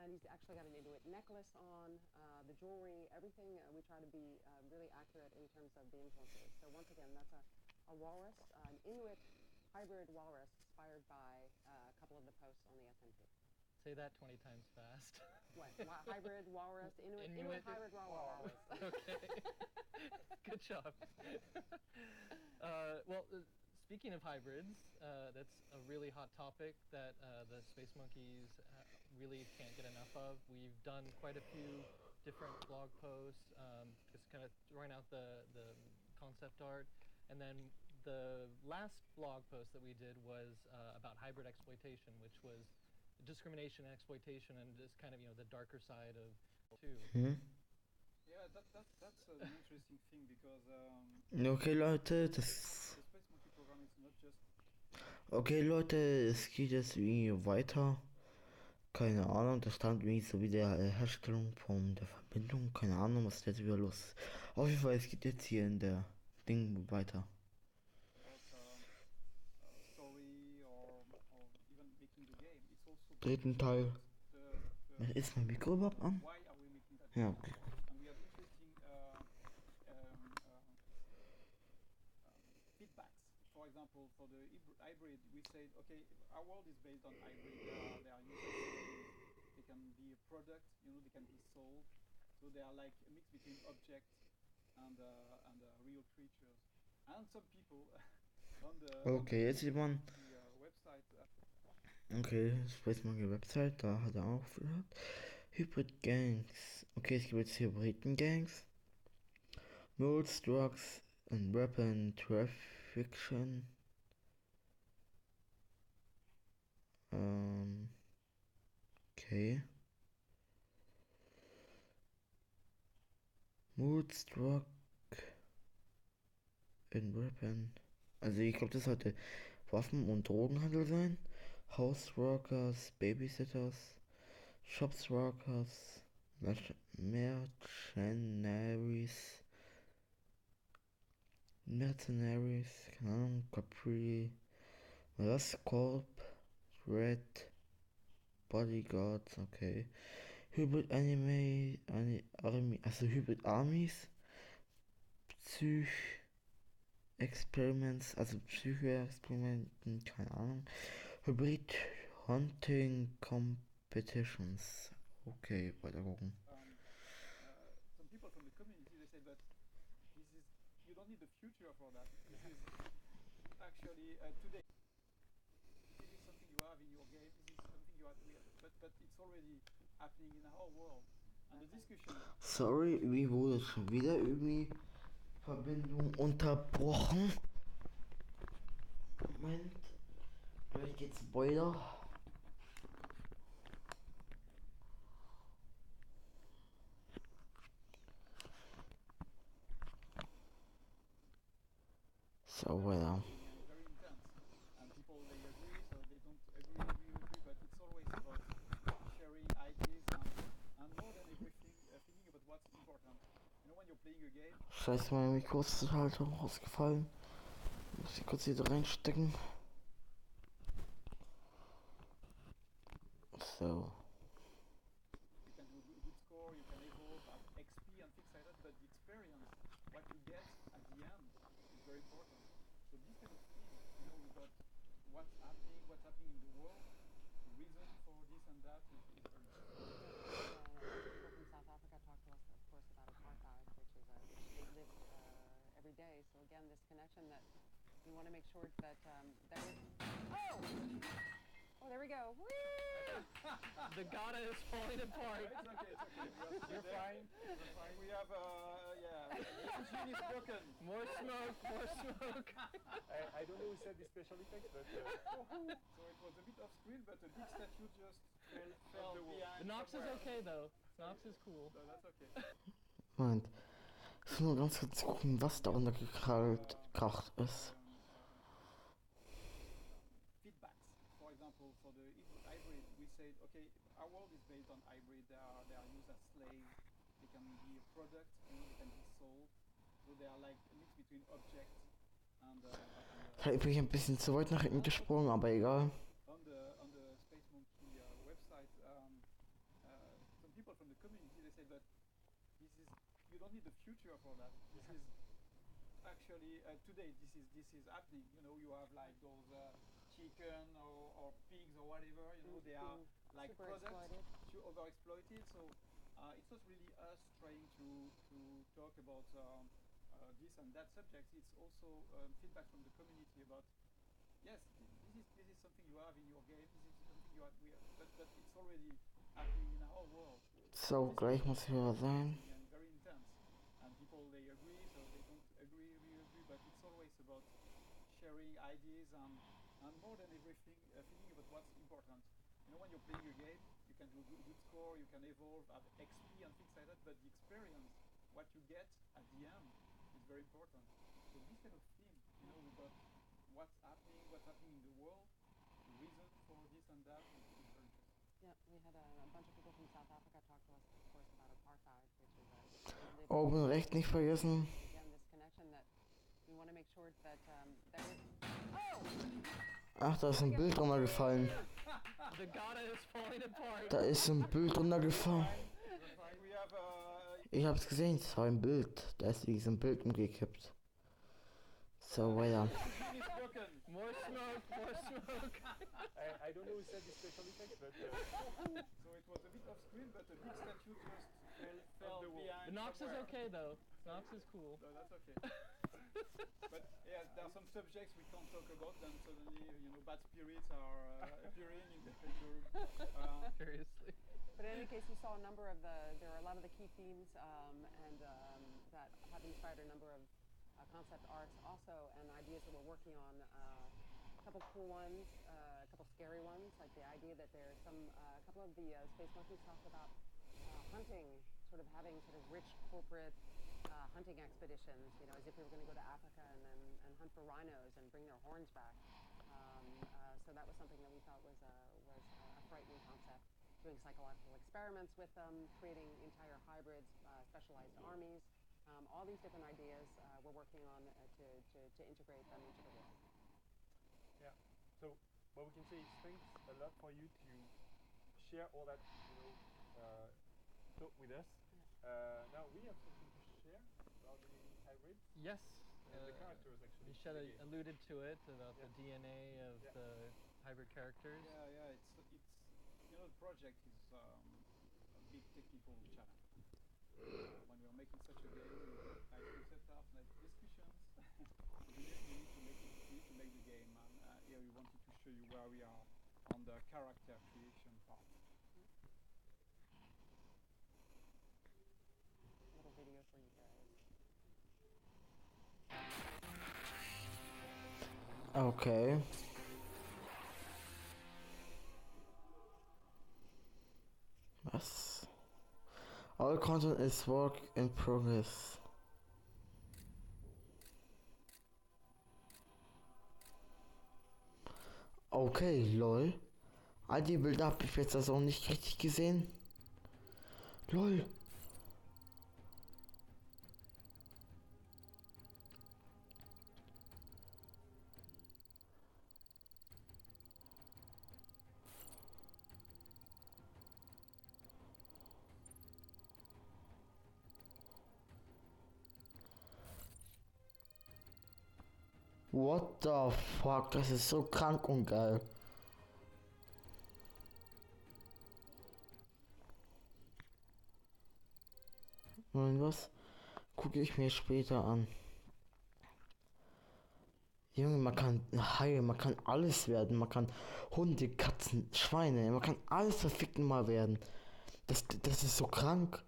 And he's actually got an Inuit necklace on, the jewelry, everything. We try to be really accurate in terms of the influences. So once again, that's a walrus, an Inuit hybrid walrus inspired by a couple of the posts on the SNP. Say that 20 times fast. What? Hybrid walrus, Inuit hybrid walrus. Okay. Good job. Well, speaking of hybrids, that's a really hot topic that the Space Monkeys really can't get enough of. We've done quite a few different blog posts, just kind of throwing out the concept art. And then the last blog post that we did was about hybrid exploitation, which was discrimination and exploitation and just kind of, the darker side of too. Yeah, that's an interesting thing because Okay, Leute, the das. Space Monkey program is not just Okay, Leute, es geht jetzt irgendwie weiter. Keine Ahnung, da stand irgendwie so wie der Herstellung von der Verbindung. Keine Ahnung, was jetzt wieder los ist. Auf jeden Fall, es geht jetzt hier in der Ding weiter. about story or even making the game. It's also Dritten Teil. the Ist mein Mikro überhaupt an? why are we making that Ja, game? okay. And we have interesting feedbacks. For example, for the hybrid, we said, okay, our world is based on hybrid. There are user stories. They can be a product, they can be sold. So they are like a mix between object and real creatures. And some people on the Okay, jetzt sieht man. website. Okay, Space Monkey Website, da hat er auch gehört. Hybrid Gangs. Okay, es gibt jetzt Hybriden Gangs. Mules, Drugs and Weapon Traffication. Okay. Mules, Drug and Weapon. Also ich glaube, das sollte Waffen- und Drogenhandel sein. Houseworkers, Babysitters, Shopsworkers, Mercenaries, keine Ahnung, Capri, was? Corp, Red, Bodyguards, okay. Hybrid Army, also Hybrid Armies, Experiments, also Psycho-Experimenten, keine Ahnung. Hybrid Hunting Competitions. Okay, weiter gucken. Some people from the community, they said that you don't need the future for that. This is actually today. This is something you have in your game. This is something you have, but it's already happening in our world. And the discussion. Sorry, wie wurde schon wieder irgendwie Verbindung unterbrochen? Moment. Gleich geht's weiter. So, weiter. Very intense, and people they agree, so they don't agree, but it's always about sharing ideas and more than everything, thinking about what's important. When you're playing a game. Scheiße, mein Mikro ist halt rausgefallen. Muss ich kurz wieder reinstecken. So. that is very interesting. People from South Africa talked to us, of course, about apartheid, which they live every day. So again, this connection that we want to make sure that that is. Oh, there we go. Whee! The Gata is falling apart. It's okay, it's okay. You're fine. You're fine. We have, yeah, the machine is broken. More smoke, more smoke. I don't know who said the special effects, but So it was a bit off screen, but a big statue just fell the wall. behind. The Nox is somewhere. okay though. Nox is cool. So that's okay. Moment. Ich will nur ganz kurz gucken, was da untergekracht ist. Feedbacks. For example, for the hybrid, we said, okay, our world is based on hybrid. They are used as slaves. They can be a product, they can be sold. So they are like a mix between object and. Vielleicht bin ich ein bisschen zu weit nach hinten gesprungen, aber egal. On the Space Monkey website, some people from the community they said that you don't need the future for that. This is actually today. This is happening. You have like those chicken or pigs or whatever. They are like Super products exploited. overexploited. So it's not really us trying to talk about this and that subject. It's also feedback from the community about yes, this is something you have in your game. This is something you have, but it's already happening in our world. So, gleich muss höher sein. And very intense. And people they agree, so they don't agree, we agree, but it's always about sharing ideas and more than everything, thinking about what's important. When you're playing a game, you can do a good score, you can evolve, have XP and things like that, but the experience, what you get at the end, is very important. So this kind of theme, about what's happening in the world, the reason for this and that is very interesting. Yeah, we had a bunch of people from South Africa talk to us, of course, about apartheid, which is Oben rechts nicht vergessen. again this connection that we want to make sure that that is. Ach, da ist ein Bild runtergefallen. The Gata is falling apart. Da ist ein Bild runtergefallen. We have Ich hab's gesehen, es war ein Bild. Da ist ein Bild umgekippt. So, weiter. machine is broken. More smoke, more smoke. I don't know who said the special effects, but So it was a bit off screen, but a big statue just fell the wall. behind. The Nox is somewhere. okay though. Nox is cool. No, that's okay. But yeah, there are some subjects we can't talk about, then suddenly, bad spirits are appearing in the room. Seriously. But in any case, you saw there are a lot of the key themes and that have inspired a number of concept arts also and ideas that we're working on. A couple cool ones, a couple scary ones, like the idea that there's a couple of the Space Monkeys talked about hunting, sort of having sort of rich corporate hunting expeditions, as if we were going to go to Africa and hunt for rhinos and bring their horns back. So that was something that we thought was a frightening concept. Doing psychological experiments with them, creating entire hybrids, specialized armies, all these different ideas we're working on to integrate them into the world. yeah. So what we can say is thanks a lot for you to share all that thought with us. Now we have something to share about the hybrid. Yes. The characters actually. Michelle in the game. alluded to it about Yeah. the DNA of Yeah. the hybrid characters. Yeah, it's the project is a big technical challenge. When you're making such a game, like concept art, like discussions, you need to make the game. And here we wanted to show you where we are on the character creation part. Little video for you guys. Okay. Was? All content is work in progress. Okay, lol. All die Bilder habe ich jetzt also auch nicht richtig gesehen. Lol. What the fuck, das ist so krank und geil. Und was? Gucke ich mir später an. Junge, man kann Haie, man kann alles werden. Man kann Hunde, Katzen, Schweine, man kann alles verficken mal werden. Das ist so krank.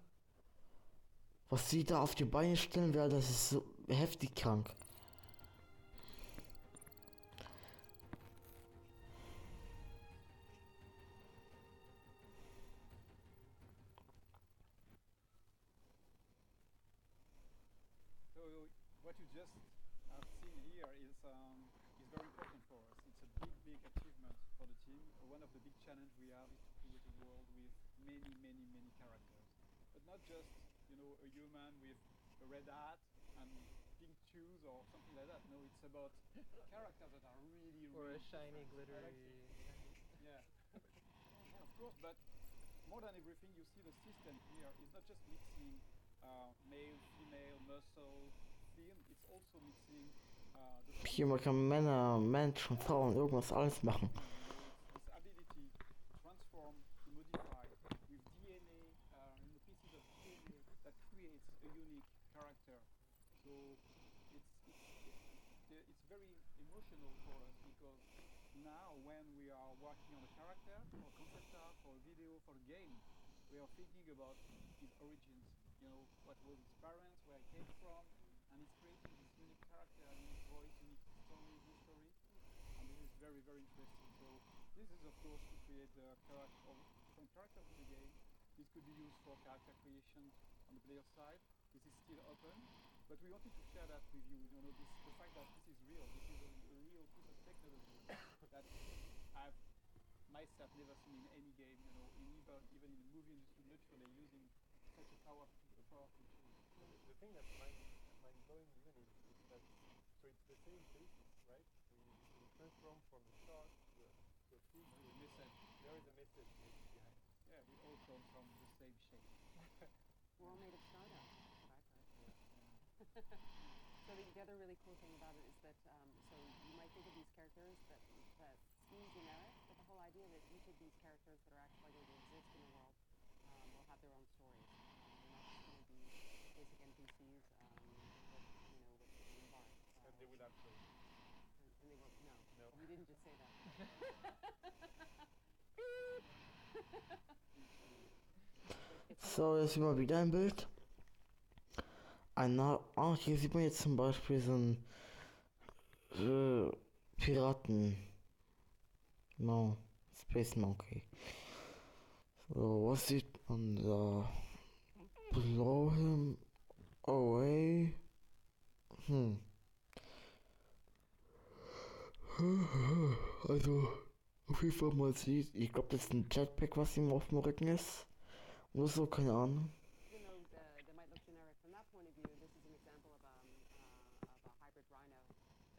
Was sie da auf die Beine stellen werden, das ist so heftig krank. So what you just have seen here is very important for us. It's a big achievement for the team. One of the big challenges we have is to create a world with many characters, but not just a human with a red hat and pink shoes or something like that. No, it's about characters that are really Or a really shiny, different. glittery. Yeah, yeah, of course. But more than everything, you see the system here is not just mixing male, female, muscle, thin. It's also mixing the Hier, man kann Männer, Menschen, Frauen, irgendwas alles machen. this ability to transform, to modify with DNA, pieces of DNA that creates a unique character. So it's very emotional for us because now when we are working on a character, for concept art, for a video, for a game, we are thinking about his origins. What was his parents, where he came from, and it's creating this unique character, unique voice, unique story, history, and this is very interesting. So this is of course to create the some characters in the game. This could be used for character creation on the player side. This is still open, but we wanted to share that with you. The fact that this is real. This is a real piece of technology that I've myself never seen in any game. Even in the movie industry, not sure they're using such a powerful tool. The thing that's mind blowing even is that so it's the same faces, right? We transform from the shark to a fish. There is a message behind. Yeah, we all come from the same shape. We're all made of stardust. Yeah. So the other really cool thing about it is that so you might think of these characters that seem generic, but the whole idea that each of these characters that are actually going to exist in the world will have their own stories. They're not just going to be basic NPCs with embark. And they will have souls. And they will No. We didn't just say that. So, jetzt sieht man wieder ein Bild. Hier sieht man jetzt zum Beispiel so einen Piraten. No, Space Monkey. So, was sieht man da? Blow him away. Also, auf jeden Fall mal sieht, ich glaube, das ist ein Jetpack, was ihm auf dem Rücken ist. Oder so, keine Ahnung. Even though they might look generic from that point of view, this is an example of a hybrid rhino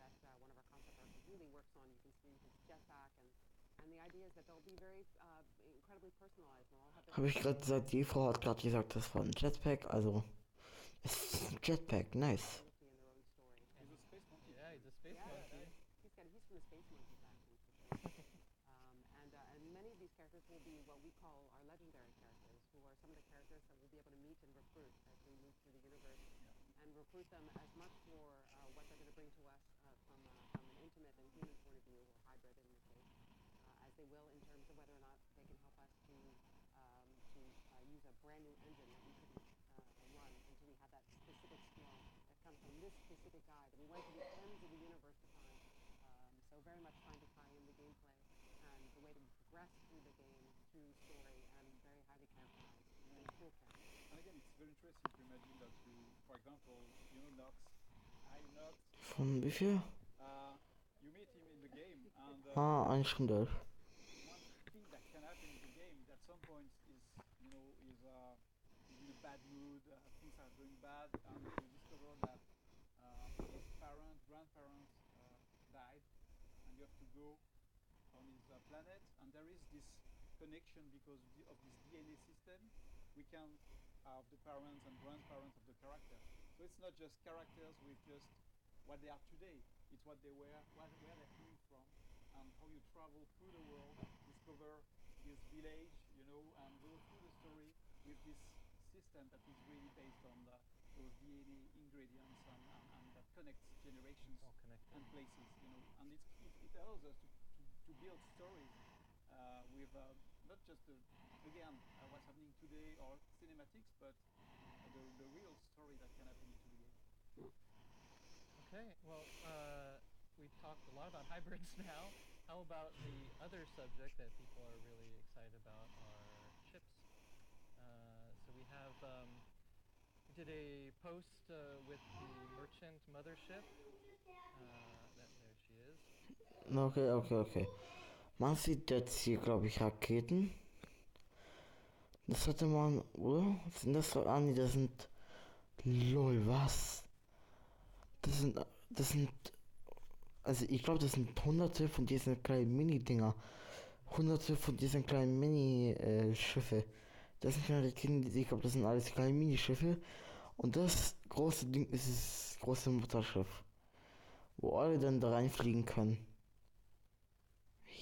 that one of our concept artists really works on. You can see his jetpack, and the idea is that they'll be very incredibly personalized. They'll all have their Habe ich gerade gesagt, die Frau hat gerade gesagt, das war ein Jetpack, also es ist ein Jetpack, nice. personality and their own story. He's a space monkey. Yeah, he's a space Yeah, monkey. he's from the Space Monkey faction for sure. And many of these characters will be what we call our legendary characters, who are some of the characters that we'll be able to meet and recruit as we move through the universe, and recruit them as much for what they're going to bring to us from an intimate and human point of view, or hybrid in this case, as they will in terms of whether or not they can help us to use a brand new engine that we couldn't run until we had that specific skill that comes from this specific guy that we went to the ends of the universe to find. So very much trying to tie in the gameplay and the way to progress through the game, through story, and very highly characterized, very cool characters. And again, it's very interesting to imagine that for example, Nox. Hi Nox. Von wie viel? You meet him in the game, and Ah, 1 Stunde 11. one thing that can happen in the game at some point is in a bad mood, things are going bad, and you discover that his grandparents died, and you have to go on his planet, and there is this connection because of this DNA system. We can have the parents and grandparents of the character. So it's not just characters with just what they are today. It's what they were, where they came from, and how you travel through the world, discover this village, and go through the story with this system that is really based on those DNA ingredients and that connects generations All connected. and places, you know, and it allows us to build stories with not just again what's happening today or cinematics, but the real story that can happen into the game. Okay, well, we've talked a lot about hybrids now. How about the other subject that people are really excited about are ships? So we have, we did a post with the merchant mothership. There she is. Okay. Man sieht jetzt hier, glaube ich, Raketen. Das hatte man, oder? Sind das so? Ah, nee, das sind. Lol, was? Das sind. Also, ich glaube, das sind hunderte von diesen kleinen Mini-Dinger. Hunderte von diesen kleinen Mini-Schiffe. Das sind keine Raketen, ich glaube, das sind alles kleine Minischiffe. Und das große Ding ist das große Mutterschiff. Wo alle dann da reinfliegen können.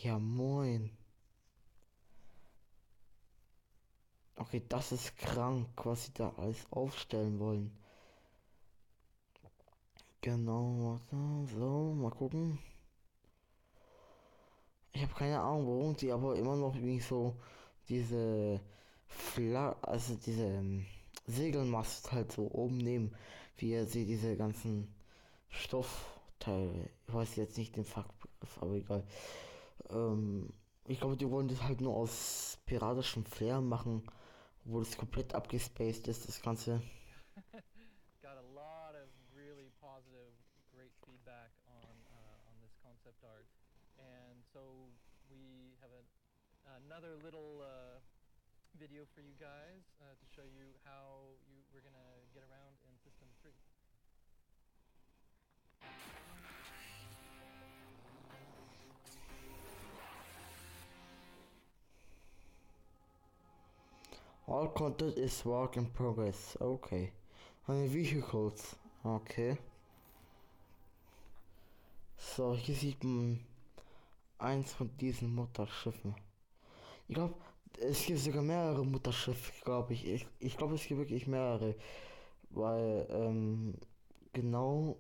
Ja, moin. Okay, das ist krank, was sie da alles aufstellen wollen. Genau, warte, so, mal gucken. Ich habe keine Ahnung, warum sie aber immer noch irgendwie so diese also diese Segelmast halt so oben nehmen, wie sie diese ganzen Stoffteile, ich weiß jetzt nicht den Fachbegriff, aber egal. Ich glaube, die wollen das halt nur aus piratischem Flair machen, wo das komplett abgespaced ist, das Ganze. Got a lot of really positive, great feedback on this concept art, and so we have another little video for you guys to show you how we're gonna get around in System 3. All content is work in progress. Okay. And vehicles. Okay. So, hier sieht man eins von diesen Mutterschiffen. Ich glaube, es gibt sogar mehrere Mutterschiffe, glaube ich. Ich glaube, es gibt wirklich mehrere. Weil, genau,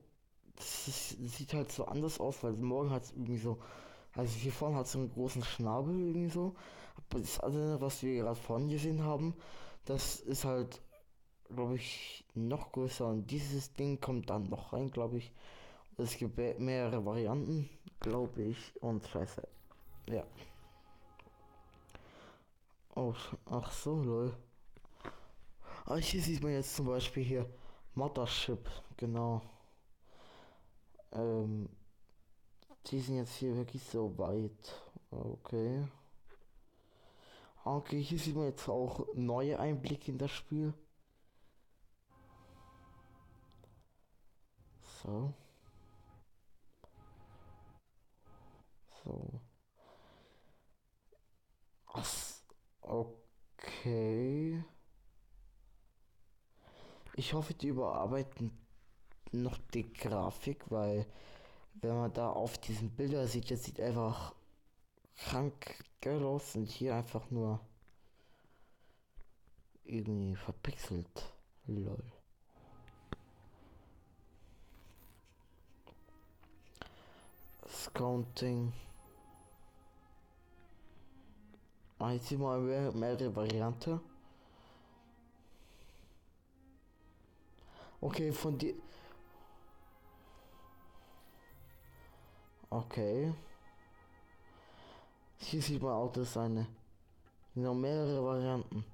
das sieht halt so anders aus, weil morgen hat es irgendwie so. Also hier vorne hat es so einen großen Schnabel irgendwie so. Aber das andere, was wir gerade vorne gesehen haben, das ist halt, glaube ich, noch größer. Und dieses Ding kommt dann noch rein, glaube ich. Es gibt mehrere Varianten, glaube ich. Und scheiße. Ja. Oh, ach so, lol. Ah, hier sieht man jetzt zum Beispiel hier Mothership, genau. Die sind jetzt hier wirklich so weit. Okay. Okay, hier sieht man jetzt auch neue Einblicke in das Spiel. So. So. Okay. Ich hoffe, die überarbeiten noch die Grafik, weil wenn man da auf diesen Bilder sieht, das sieht einfach krank geil aus und hier einfach nur irgendwie verpixelt. Lol. Scouting. Jetzt sieht man mehrere Varianten. Okay, von die. Okay. Hier sieht man auch das eine. Noch mehrere Varianten.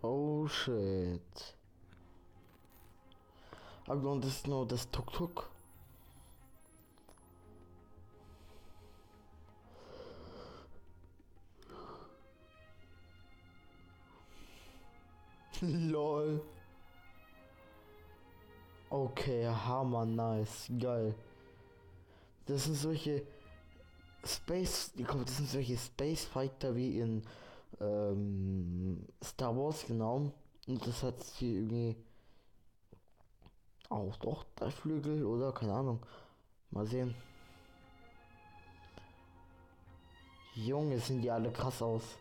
Oh shit. Aber das ist nur das Tuk-Tuk. Lol. Okay, hammer nice, geil. Das sind solche das sind solche Space Fighter wie in Star Wars, genau. Und das hat hier irgendwie auch doch drei Flügel oder keine Ahnung. Mal sehen. Junge, sind die alle krass aus.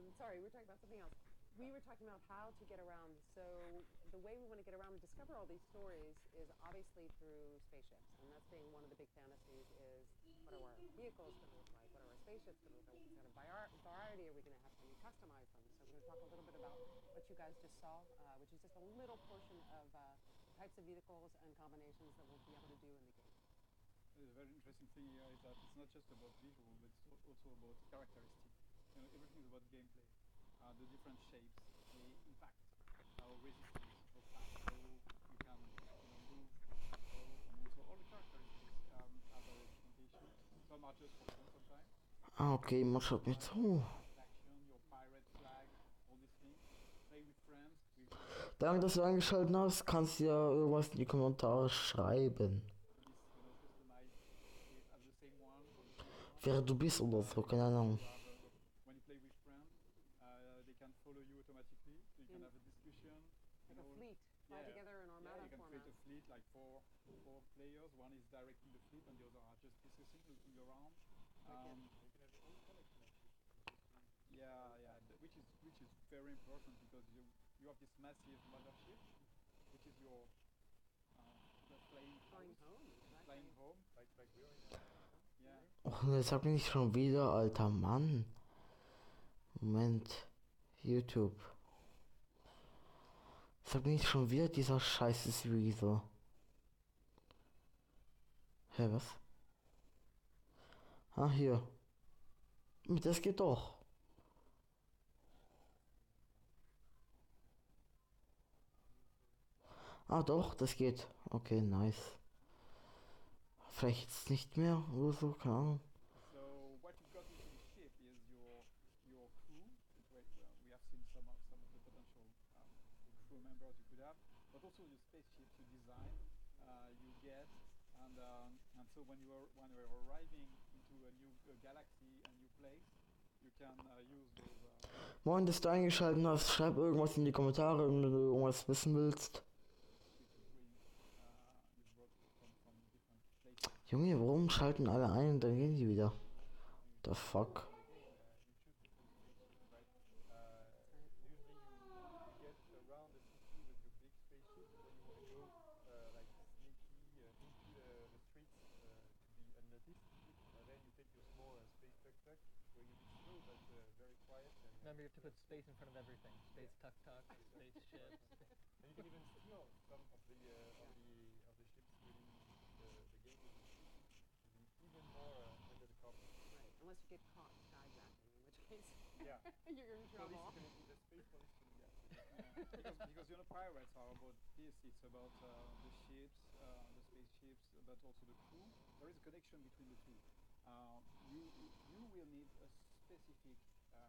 So, sorry, we're talking about something else. We were talking about how to get around. So the way we want to get around and discover all these stories is obviously through spaceships, and that's being one of the big fantasies. Is what are our vehicles going to look like? What are our spaceships going to look like? What kind of variety are we going to have? Can we customize them? So we're going to talk a little bit about what you guys just saw, which is just a little portion of the types of vehicles and combinations that we'll be able to do in the game. The very interesting thing here is that it's not just about visual, but it's also about characteristics. You know, everything is about gameplay. The different shapes, the impact, how resistant, how fast, how you can, move, how, so all the characteristics have a representation. Some are just for fun sometimes. Ah, okay, man schaut mir zu. Action, your pirate flag, all these things. Play with friends. Danke, dass du eingeschaltet hast. Kannst du ja irgendwas in die Kommentare schreiben. Customize it as the same one or the same one. Wer du bist oder so, keine Ahnung. When you play with friends, they can follow you automatically. So you can have a discussion. Like a fleet, fly together in Armada you can format. create a fleet like four players. One is directing the fleet, and the other are just discussing, looking around. You can have your own collection of ships. Which is very important because you have this massive mothership, which is your the flying Flying house, home, exactly. flying home. Like we're in a Yeah. Och, ne, sag mir nicht schon wieder, alter Mann. Moment. YouTube. Sag mir nicht schon wieder dieser scheiße Reader. Hä, was? Ah, hier. Das geht doch. Ah, doch, das geht. Okay, nice. Vielleicht jetzt nicht mehr oder so, keine Ahnung. So what you've got into the ship is your crew. We have seen some of the potential crew members you could have, but also your spaceships you design, you get, and so when you're arriving into a new galaxy, a new place, you can use those. Moin, dass du eingeschaltet hast. Schreib irgendwas in die Kommentare, wenn du irgendwas wissen willst. Junge, warum schalten alle ein und dann gehen die wieder? The fuck? Usually you get around the city with your big spaceship. When you want to go like sneaky into the streets to be unnoticed, then you take your small space tuk-tuk, going a bit slow but very quiet. And Remember, you have to put space in front of everything. Space tuk-tuk, spaceships. and you can even steal some of the ships within the game with the speed, which is even more under the cover. Right, unless you get caught skyjacking, in which case Yeah. you're in trouble. The space police can get Because pirates are about this. It's about the ships, the spaceships, but also the crew. There is a connection between the two. You will need a specific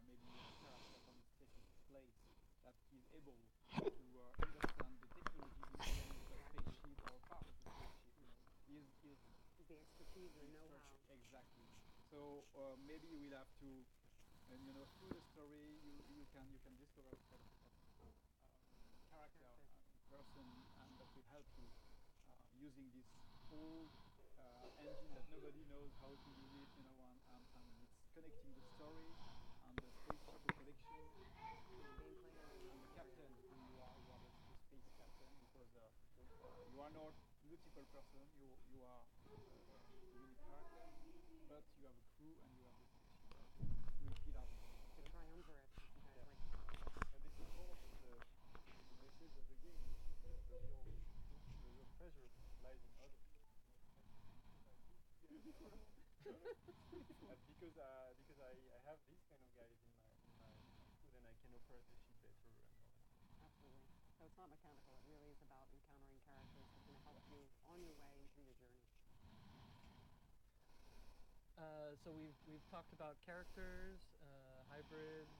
maybe character from a specific place that is able to understand the technology behind the spaceship or part of the spaceship. Is the expertise or know-how. Exactly. So maybe you will have to, through the story, you can discover some character, person, and that will help you using this old engine that nobody knows how to use it, and it's connecting the story and the spaceship, the connection, and the captain. And you are the space captain because you are not multiple person. You are unique character, but you have a crew and you have the spaceship. Three pillars. The triumvirate, as you guys like to call it. And this is more of the message of the game, which is the real treasure lies in others. Because I have these kind of guys in my crew, then I can operate the ship better and all that. Absolutely. So it's not mechanical. It really is about encountering characters that can help you on your way and through your journey. So we've talked about characters, hybrids,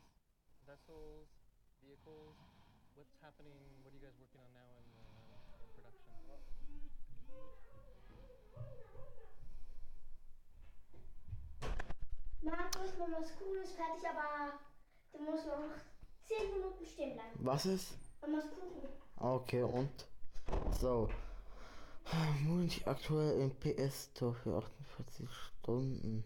vessels, vehicles. What's happening? What are you guys working on now in production? Markus, Mamas Kuchen ist fertig, aber du musst noch 10 Minuten stehen bleiben. Was ist? Mamas Kuchen. Okay, und? So. Multi aktuell im PS Store für 48 Stunden.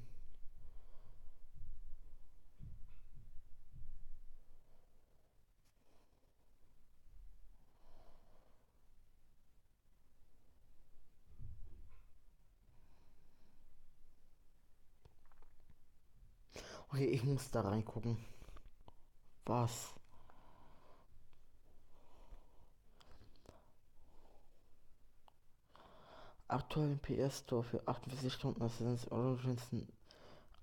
Okay, ich muss da reingucken. Was? Aktuell im PS Store für 48 Stunden Assassin's Origins ein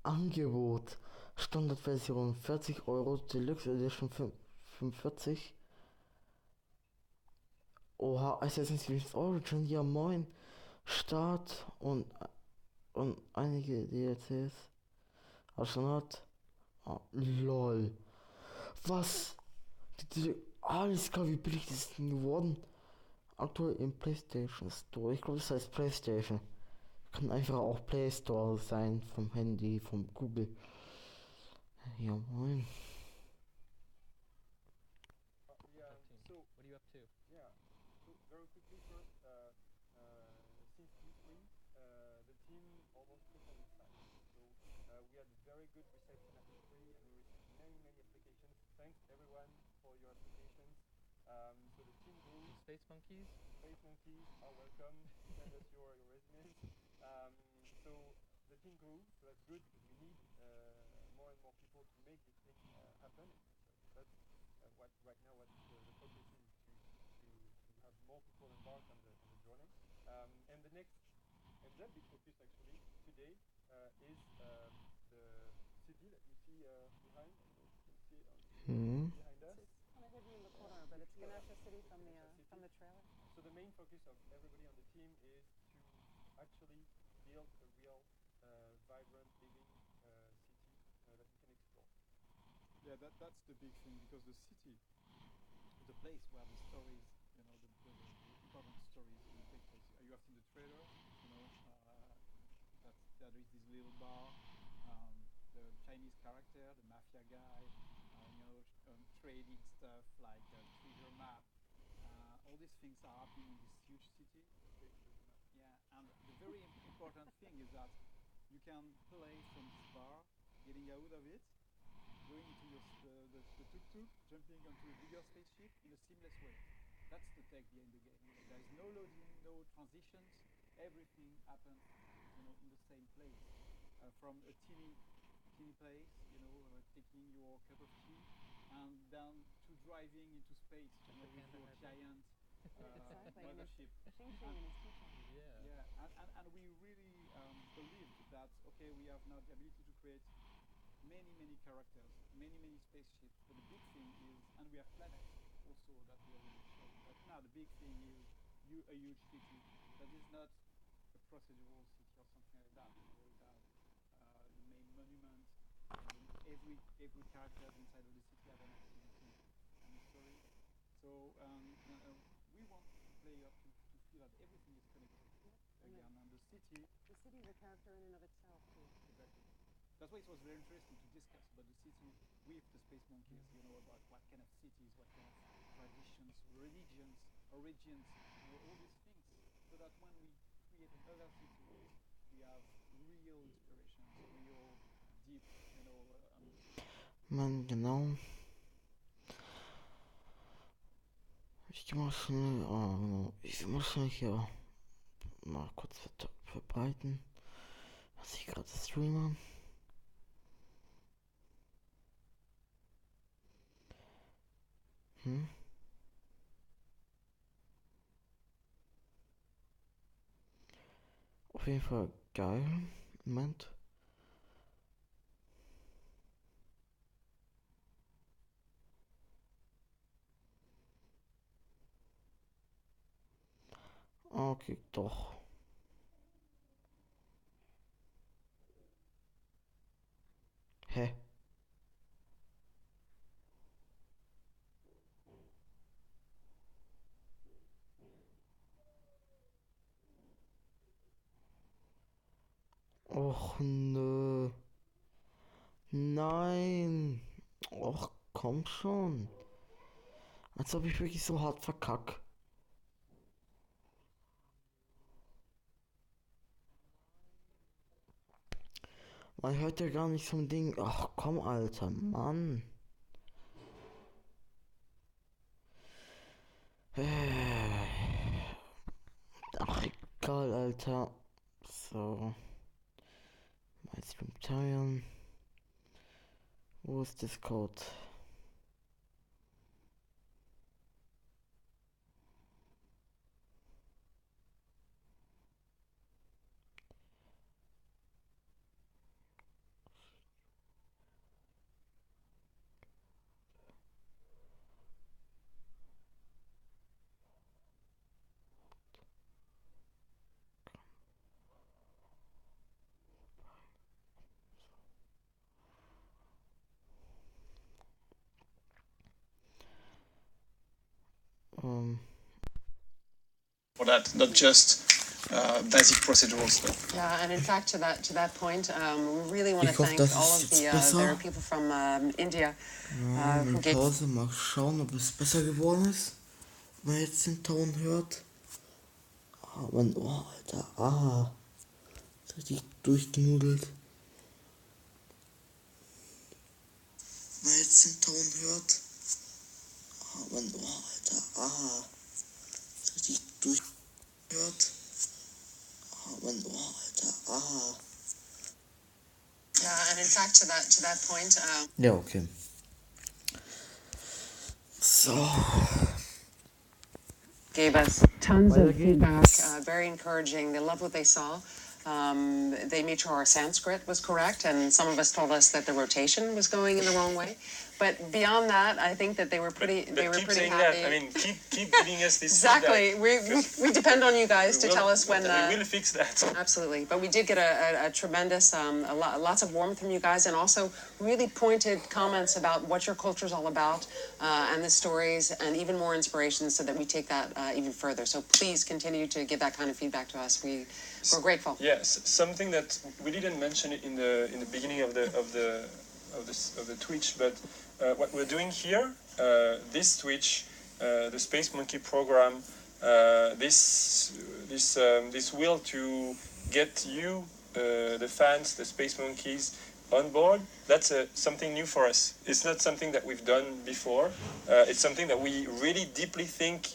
Angebot. Standardversion 40 Euro, Deluxe Edition 45. Oha, Assassin's Creed Origin, ja moin. Start und einige DLCs. Astronaut. Oh, lol. Was? Alles klar, wie billig ist das denn geworden? Aktuell im PlayStation Store. Ich glaube, das heißt PlayStation. Kann einfach auch Play Store sein. Vom Handy, vom Google. Ja, moin. Yeah. So, what are you up to? Yeah. So very quickly first, since E3, the team almost tripled in size. So we had very good reception at E3, and we received many applications. Thanks everyone for your applications. So the team grew. Space monkeys? Space monkeys are welcome. Send us your resumes. So the team grew, so that's good because we need more and more people to make this thing happen. So that's what right now what the focus is to have more people embarked on the journey. And the big focus actually today is the city that you see behind. I don't know if you can see it behind us. It's kind of hidden in the corner, but it's Ganesha City from the trailer. So the main focus of everybody on the team is to actually build a real vibrant, living city that we can explore. Yeah, that's the big thing, because the city is the place where the stories, you know, the important stories will take place. You have seen the trailer, you know, there is this little bar, the Chinese character, the mafia guy, you know, trading stuff like treasure map. All these things are happening in this huge city. Yeah, and the very important thing is that you can play from this bar, getting out of it, going into the tuk-tuk, jumping onto a bigger spaceship in a seamless way. That's the tech behind the game. You know, there is no loading, no transitions. Everything happens, you know, in the same place. From a teeny place, you know, taking your cup of tea, and down to driving into space, you know, with your giant mothership. Xing Xing and his teacher. Yeah. Yeah, and we really believed that, okay, we have now the ability to create many characters, many spaceships, but the big thing is, and we have planets also that we already showed, but now the big thing is a huge city that is not a procedural city or something like that. You know, we have the main monument, and every character inside of the city have an activity and a story. So we want the player to feel that everything is connected again, and the city. The city is a character in and of itself too. Exactly. That's why it was very interesting to discuss about the city with the space monkeys, you know, about what kind of cities, what kind of traditions, religions, origins, you know, all these things, so that when we create another city, we have real inspirations, real deep, you know. Man, genau. Ich mach schnell, genau. Ich muss schnell hier mal kurz verbreiten, was ich gerade streame. Auf jeden Fall geil. Moment. Okay, doch. Hä? Och nö. Nein. Och, komm schon. Als ob ich wirklich so hart verkack. Man hört ja gar nicht so ein Ding. Ach komm, Alter, Mann. Ach, egal, Alter. So. Mein Stream teilen. Wo ist Discord? For that, not just basic procedural stuff. Yeah, and in fact, to that point, we really want to Ich hoffe, thank das all ist of jetzt the besser. there are people from India who In gave. Pause mal schauen, ob es besser geworden ist. Wenn man jetzt den Ton hört. Ah, mein Ohr, Alter. Ah. Ist richtig durchgenudelt. Wenn man jetzt den Ton hört. Ah, mein Ohr, Alter. Ah. Ist richtig durchgehört. Ah, mein Ohr, Alter. Ah. Yeah, and in fact, to that point. Ja, okay. So. Gave us tons of feedback, very encouraging. They loved what they saw. They made sure our Sanskrit was correct, and some of us told us that the rotation was going in the wrong way. But beyond that, I think that they were pretty. But They were keep pretty saying happy. that. I mean, keep giving us this Exactly. feedback. We depend on you guys to tell us when. We will fix that. Absolutely, but we did get a tremendous, lots of warmth from you guys, and also really pointed comments about what your culture is all about, and the stories, and even more inspiration, so that we take that even further. So please continue to give that kind of feedback to us. We're grateful. Yes, something that we didn't mention it in the beginning of the Twitch, but what we're doing here, this Twitch, the Space Monkey program, this will to get you, the fans, the Space Monkeys, on board. That's something new for us. It's not something that we've done before. It's something that we really deeply think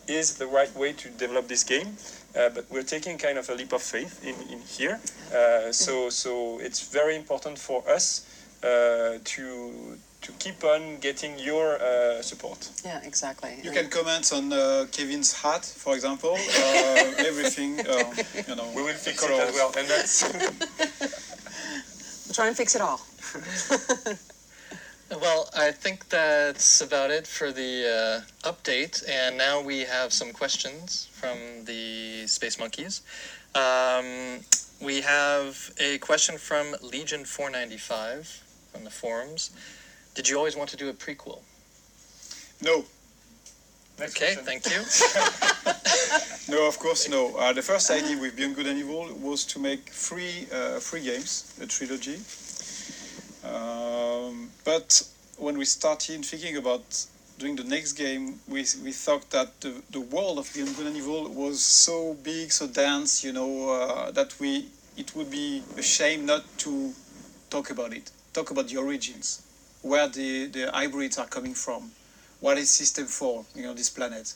is the right way to develop this game. But we're taking kind of a leap of faith in here. So it's very important for us to keep on getting your support. Yeah, exactly. You can comment on Kevin's hat, for example. Everything, you know. We will fix it as well, and that's. We'll try and fix it all. Well, I think that's about it for the update, and now we have some questions from the Space Monkeys. We have a question from Legion 495 from the forums. Did you always want to do a prequel? No. Next Okay, question. thank you. No, of course, no. The first idea with Beyond Good and Evil was to make three games, a trilogy. But when we started thinking about doing the next game, we thought that the world of Beyond Good and Evil was so big, so dense, you know, that it would be a shame not to talk about it, talk about the origins, where the hybrids are coming from, what is System 4, you know, this planet.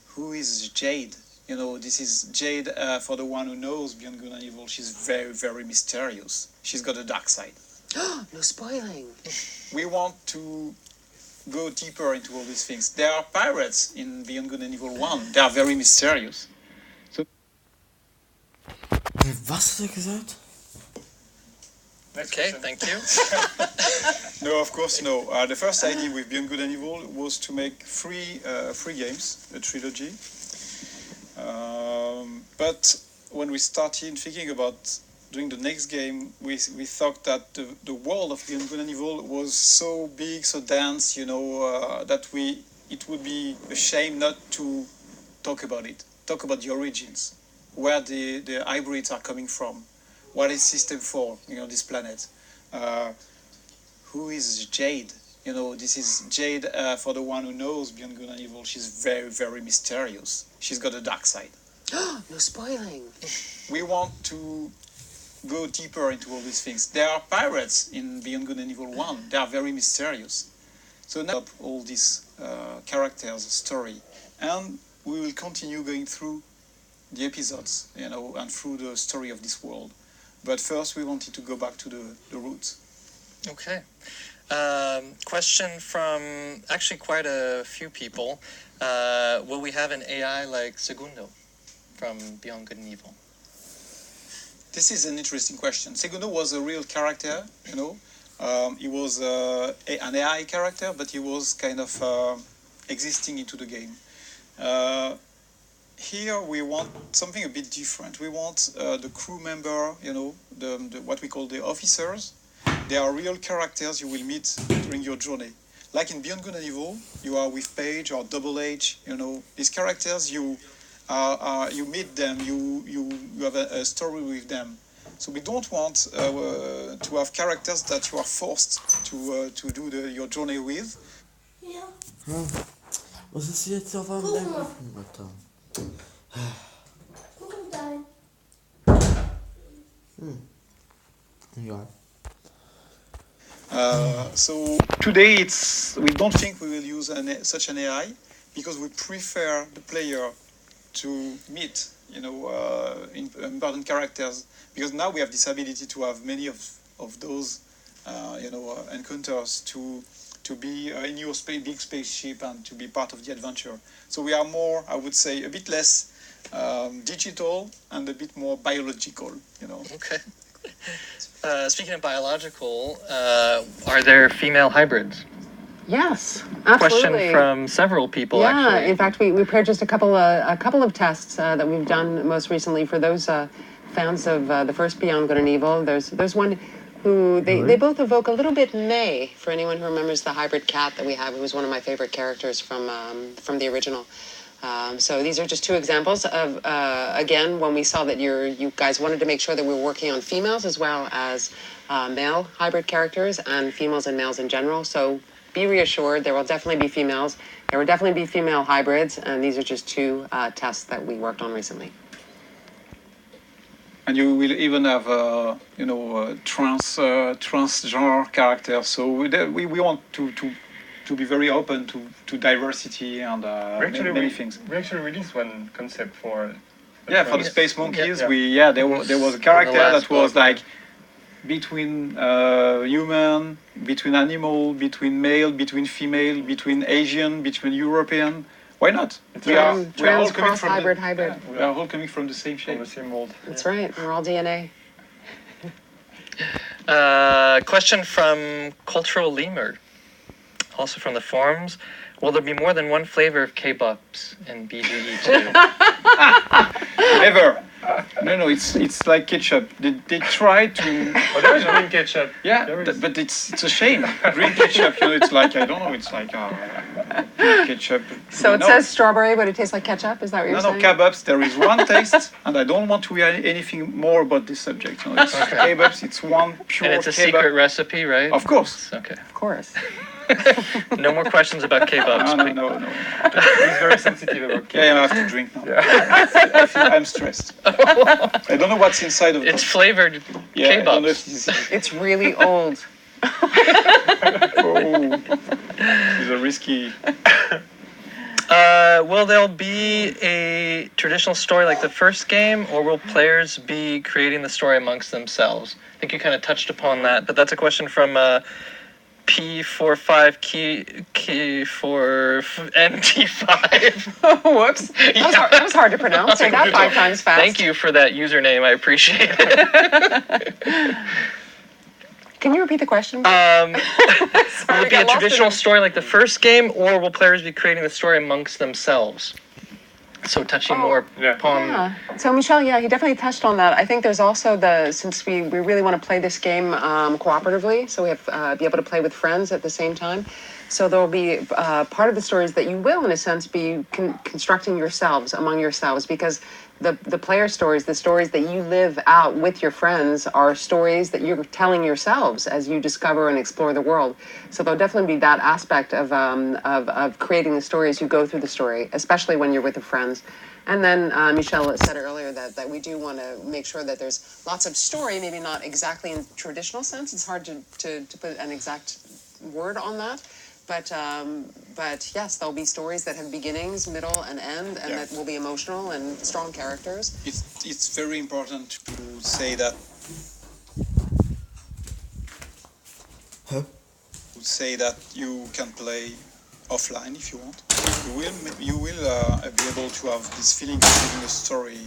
Who is Jade? You know, this is Jade, for the one who knows Beyond Good and Evil, she's very, very mysterious. She's got a dark side. No spoiling. We want to go deeper into all these things. There are pirates in Beyond Good and Evil 1. They are very mysterious. Was hat er gesagt? Next Okay, question. thank you. No, of course, no. The first idea with Beyond Good and Evil was to make three games, a trilogy. But when we started thinking about doing the next game, we thought that the world of Beyond Good and Evil was so big, so dense, you know, that it would be a shame not to talk about it, talk about the origins, where the hybrids are coming from, what is System 4, this planet. Who is Jade? This is Jade, for the one who knows Beyond Good and Evil, she's very, very mysterious. She's got a dark side. No spoiling. We want to go deeper into all these things. There are pirates in Beyond Good and Evil 1. They are very mysterious. So now all these characters' story. And we will continue going through the episodes, and through the story of this world. But first we wanted to go back to the roots. Okay. Question from actually quite a few people. Will we have an AI like Segundo from Beyond Good and Evil? This is an interesting question. Segundo was a real character, he was an AI character, but he was kind of existing into the game. Here we want something a bit different. We want the crew member, the what we call the officers. They are real characters you will meet during your journey. Like in Beyond Good and Evil, you are with Paige or Double H. These characters you meet them, you have a story with them. So we don't want to have characters that you are forced to do your journey with. Ja. Was ist jetzt auf einmal? Guck mal. Alter. Guck mal da. Egal. So today we don't think we will use such an AI because we prefer the player to meet, important characters, because now we have this ability to have many of those, encounters to be in your big spaceship and to be part of the adventure. So we are more, I would say, a bit less digital and a bit more biological, Okay. Speaking of biological, are there female hybrids? Yes, absolutely. Question from several people, yeah, actually. in fact, we paired just a couple of tests that we've done most recently for those fans of the first Beyond Good and Evil. There's one who they both evoke a little bit May, for anyone who remembers the hybrid cat that we have, who was one of my favorite characters from the original. So these are just two examples of, again, when we saw that you guys wanted to make sure that we were working on females as well as male hybrid characters and females and males in general. So be reassured, there will definitely be females. There will definitely be female hybrids, and these are just two tests that we worked on recently. And you will even have, transgender characters. So we want to be very open to diversity and many things. We actually released one concept for. For the Space Monkeys, Yeah. there was a character that was like between human, between animal, between male, between female, between Asian, between European. Why not? We are all coming from hybrid. we are all coming from the same shape. From the same mold. That's right. We're all DNA. Question from Cultural Lemur, also from the forums. Will there be more than one flavor of K-Bops in BGE2? Never. No, it's like ketchup. They try to. Oh, there is green ketchup. Yeah, but it's a shame. Green ketchup, it's like, I don't know, it's like ketchup. So it says strawberry, but it tastes like ketchup. Is that what you're saying? No, K-Bops, there is one taste, and I don't want to hear anything more about this subject. It's K-Bops, it's one pure And it's a K-Bop. secret recipe, right? Of course. Okay. Of course. No more questions about K-Bops. No. He's very sensitive about Yeah, I have to drink now. I'm stressed. I don't know what's inside of It's flavored I don't know if K-Bops. this is. It's really old. These are risky. Will there be a traditional story like the first game, or will players be creating the story amongst themselves? I think you kind of touched upon that, but that's a question from P45 key for NT5. Whoops. That was hard to pronounce. Say that 5 times fast. Thank you for that username. I appreciate it. Can you repeat the question? Will it be a traditional story like the first game, or will players be creating the story amongst themselves? So touching more upon... Yeah. So Michel, he definitely touched on that. I think there's also since we really want to play this game cooperatively, so we have be able to play with friends at the same time. So there will be part of the stories that you will, in a sense, be constructing among yourselves, because the player stories, the stories that you live out with your friends, are stories that you're telling yourselves as you discover and explore the world. So there'll definitely be that aspect of creating the story as you go through the story, especially when you're with your friends. And then Michelle said earlier that we do want to make sure that there's lots of story, maybe not exactly in traditional sense. It's hard to put an exact word on that. But yes, there'll be stories that have beginnings, middle, and end, and that will be emotional and strong characters. It's very important to say that you can play offline if you want. You will be able to have this feeling of living a story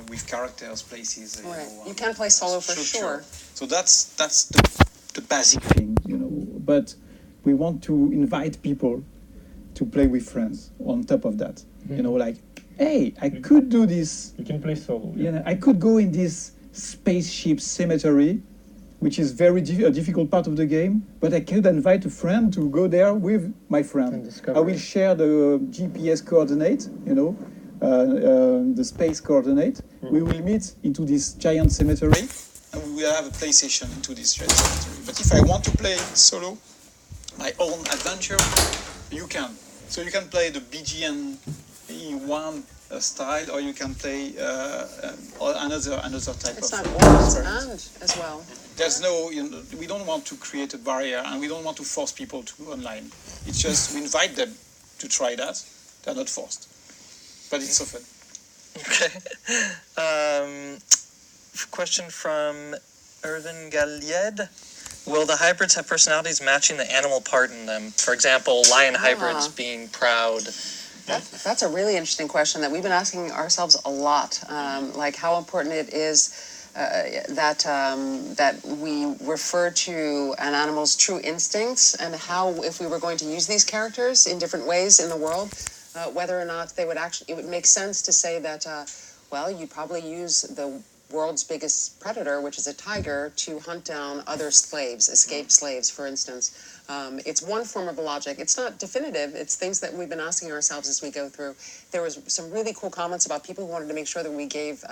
with characters, places. Right. You can play solo for sure. So that's the basic thing, But we want to invite people to play with friends on top of that. Like, hey, I could do this. You can play solo. I could go in this spaceship cemetery, which is very a difficult part of the game, but I could invite a friend to go there with my friend. I will share the GPS coordinate, the space coordinate. We will meet into this giant cemetery, and we will have a play session into this giant cemetery. But if I want to play solo, my own adventure, you can. So you can play the BGE1 style, or you can play another type It's of. not both and as well. There's no, we don't want to create a barrier, and we don't want to force people to go online. It's just we invite them to try that. They're not forced, but it's so fun. Okay. Question from Irvin Gallied. Will the hybrids have personalities matching the animal part in them? For example, lion hybrids being proud. That's a really interesting question that we've been asking ourselves a lot. Like how important it is that we refer to an animal's true instincts, and how, if we were going to use these characters in different ways in the world, whether or not it would make sense to say that, well, you'd probably use the world's biggest predator, which is a tiger, to hunt down other slaves, escaped slaves, for instance. It's one form of logic. It's not definitive. It's things that we've been asking ourselves as we go through. There was some really cool comments about people who wanted to make sure that we gave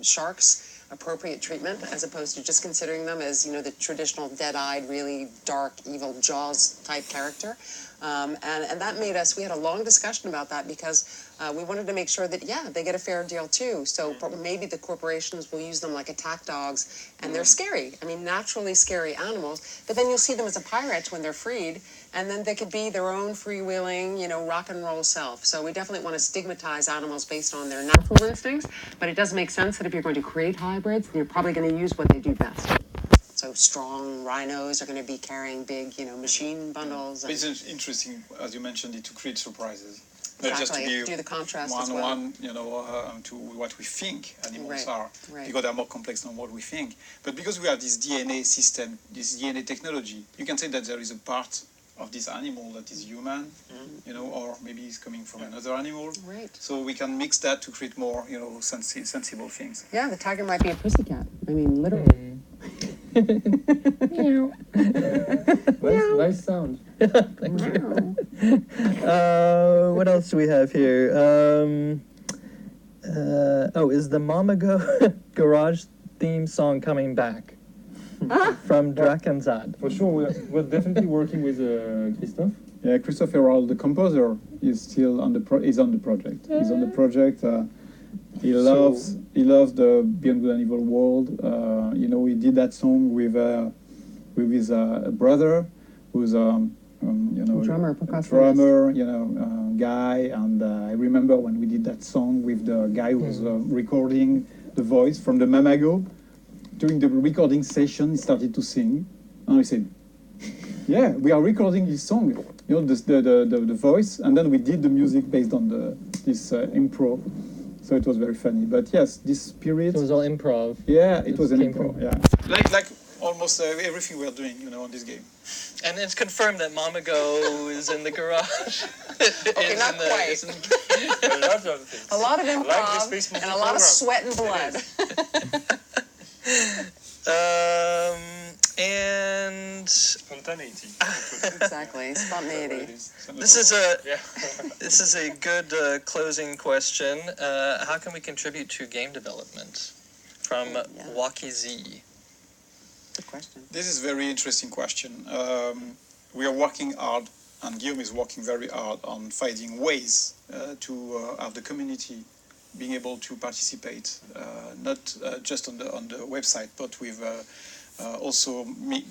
sharks appropriate treatment, as opposed to just considering them as, the traditional dead-eyed, really dark, evil Jaws type character. And that made us, we had a long discussion about that, because we wanted to make sure that, they get a fair deal too. So maybe the corporations will use them like attack dogs, and they're scary. I mean, naturally scary animals, but then you'll see them as a pirate when they're freed, and then they could be their own freewheeling, rock and roll self. So we definitely want to stigmatize animals based on their natural instincts, but it does make sense that if you're going to create hybrids, then you're probably going to use what they do best. So strong rhinos are going to be carrying big, machine bundles. It's interesting, as you mentioned, to create surprises. Exactly. Not just to be do the contrast as well. one, to what we think animals are, because they're more complex than what we think. But because we have this DNA system, this DNA technology, you can say that there is a part of this animal that is human, or maybe it's coming from another animal. Right. So we can mix that to create more, sensible things. Yeah, the tiger might be a pussycat. I mean, literally. Meow. Nice sound. Thank you. What else do we have here? Is the Mamago Garage theme song coming back? From Drakensad. For sure, we're definitely working with Christophe. Yeah, Christophe Herald, the composer, is still on the project. He's on the project. He loves the Beyond Good and Evil world. He did that song with his brother, who's drummer, guy. And I remember when we did that song with the guy who was recording the voice from the Mamago. During the recording session, he started to sing, and we said, "Yeah, we are recording this song." The voice, and then we did the music based on this improv. So it was very funny. But yes, this spirit. So it was all improv. Yeah, it was an improv. Yeah, like almost everything we are doing, on this game. And it's confirmed that Mamago is in the garage. Okay, not quite. A lot of improv and a lot of sweat and blood. And Spontaneity. Exactly, spontaneity. this is a Yeah. this is a good closing question. How can we contribute to game development? From Waki Z. Good question. This is a very interesting question. We are working hard, and Guillaume is working very hard on finding ways to have the community being able to participate, not just on the website, but with also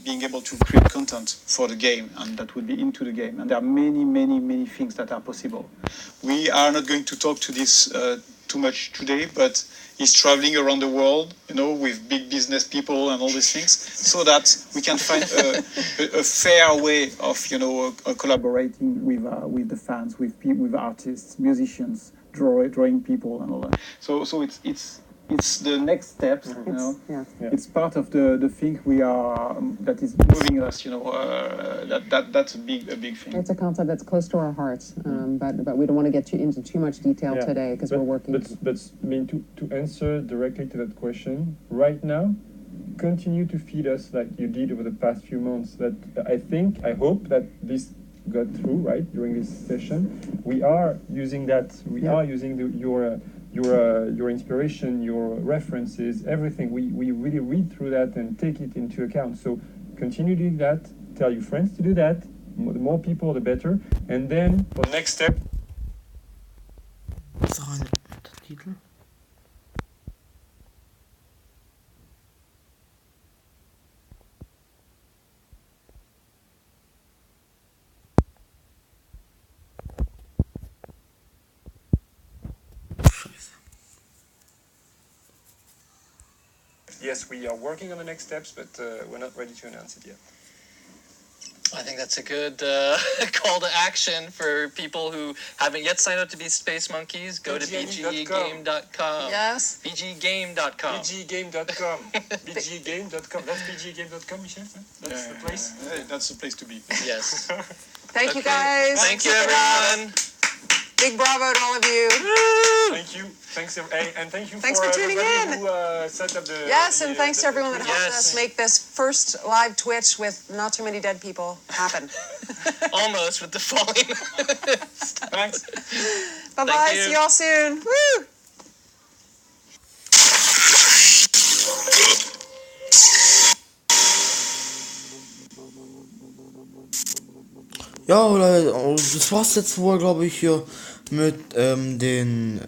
being able to create content for the game, and that would be into the game. And there are many things that are possible. We are not going to talk to this too much today, but he's traveling around the world, with big business people and all these things, so that we can find a fair way of, collaborating with the fans, with artists, musicians, drawing people, and all that. So it's the next steps, It's part of the thing that is moving us, that's a big thing. It's a concept that's close to our hearts, but we don't want to get into too much detail today because we're working. But I mean, to answer directly to that question, right now, continue to feed us like you did over the past few months. That I hope that this got through right during this session. We are using that. We are using your inspiration, your references, everything. We really read through that and take it into account. So continue doing that. Tell your friends to do that. The more people, the better. And then for the next step. Was auch ein Untertitel? Scheiße. Yes, we are working on the next steps, but we're not ready to announce it yet. I think that's a good call to action for people who haven't yet signed up to be Space Monkeys. Go to bgegame.com. Yes. bgegame.com. BGE2.com. BGE2.com. That's BGE2.com, Michel? That's the place? That's the place to be. Yes. Thank you guys. Thank you, Keep it up. everyone. Big bravo to all of you. Thank you. Thanks, and thank you Thanks for tuning everybody in. who set up the... Yes, and thanks to everyone that helped Yes. us make this first live Twitch with not too many dead people happen. Almost with the falling. Thanks. Bye-bye. Thank you. See y'all soon. Woo! Ja, Leute, das war's jetzt wohl, glaube ich, hier mit den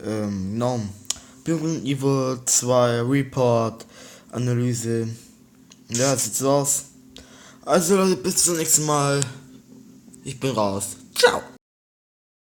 BGE2 Report, Analyse. Ja, sieht's aus. Also Leute, bis zum nächsten Mal. Ich bin raus. Ciao.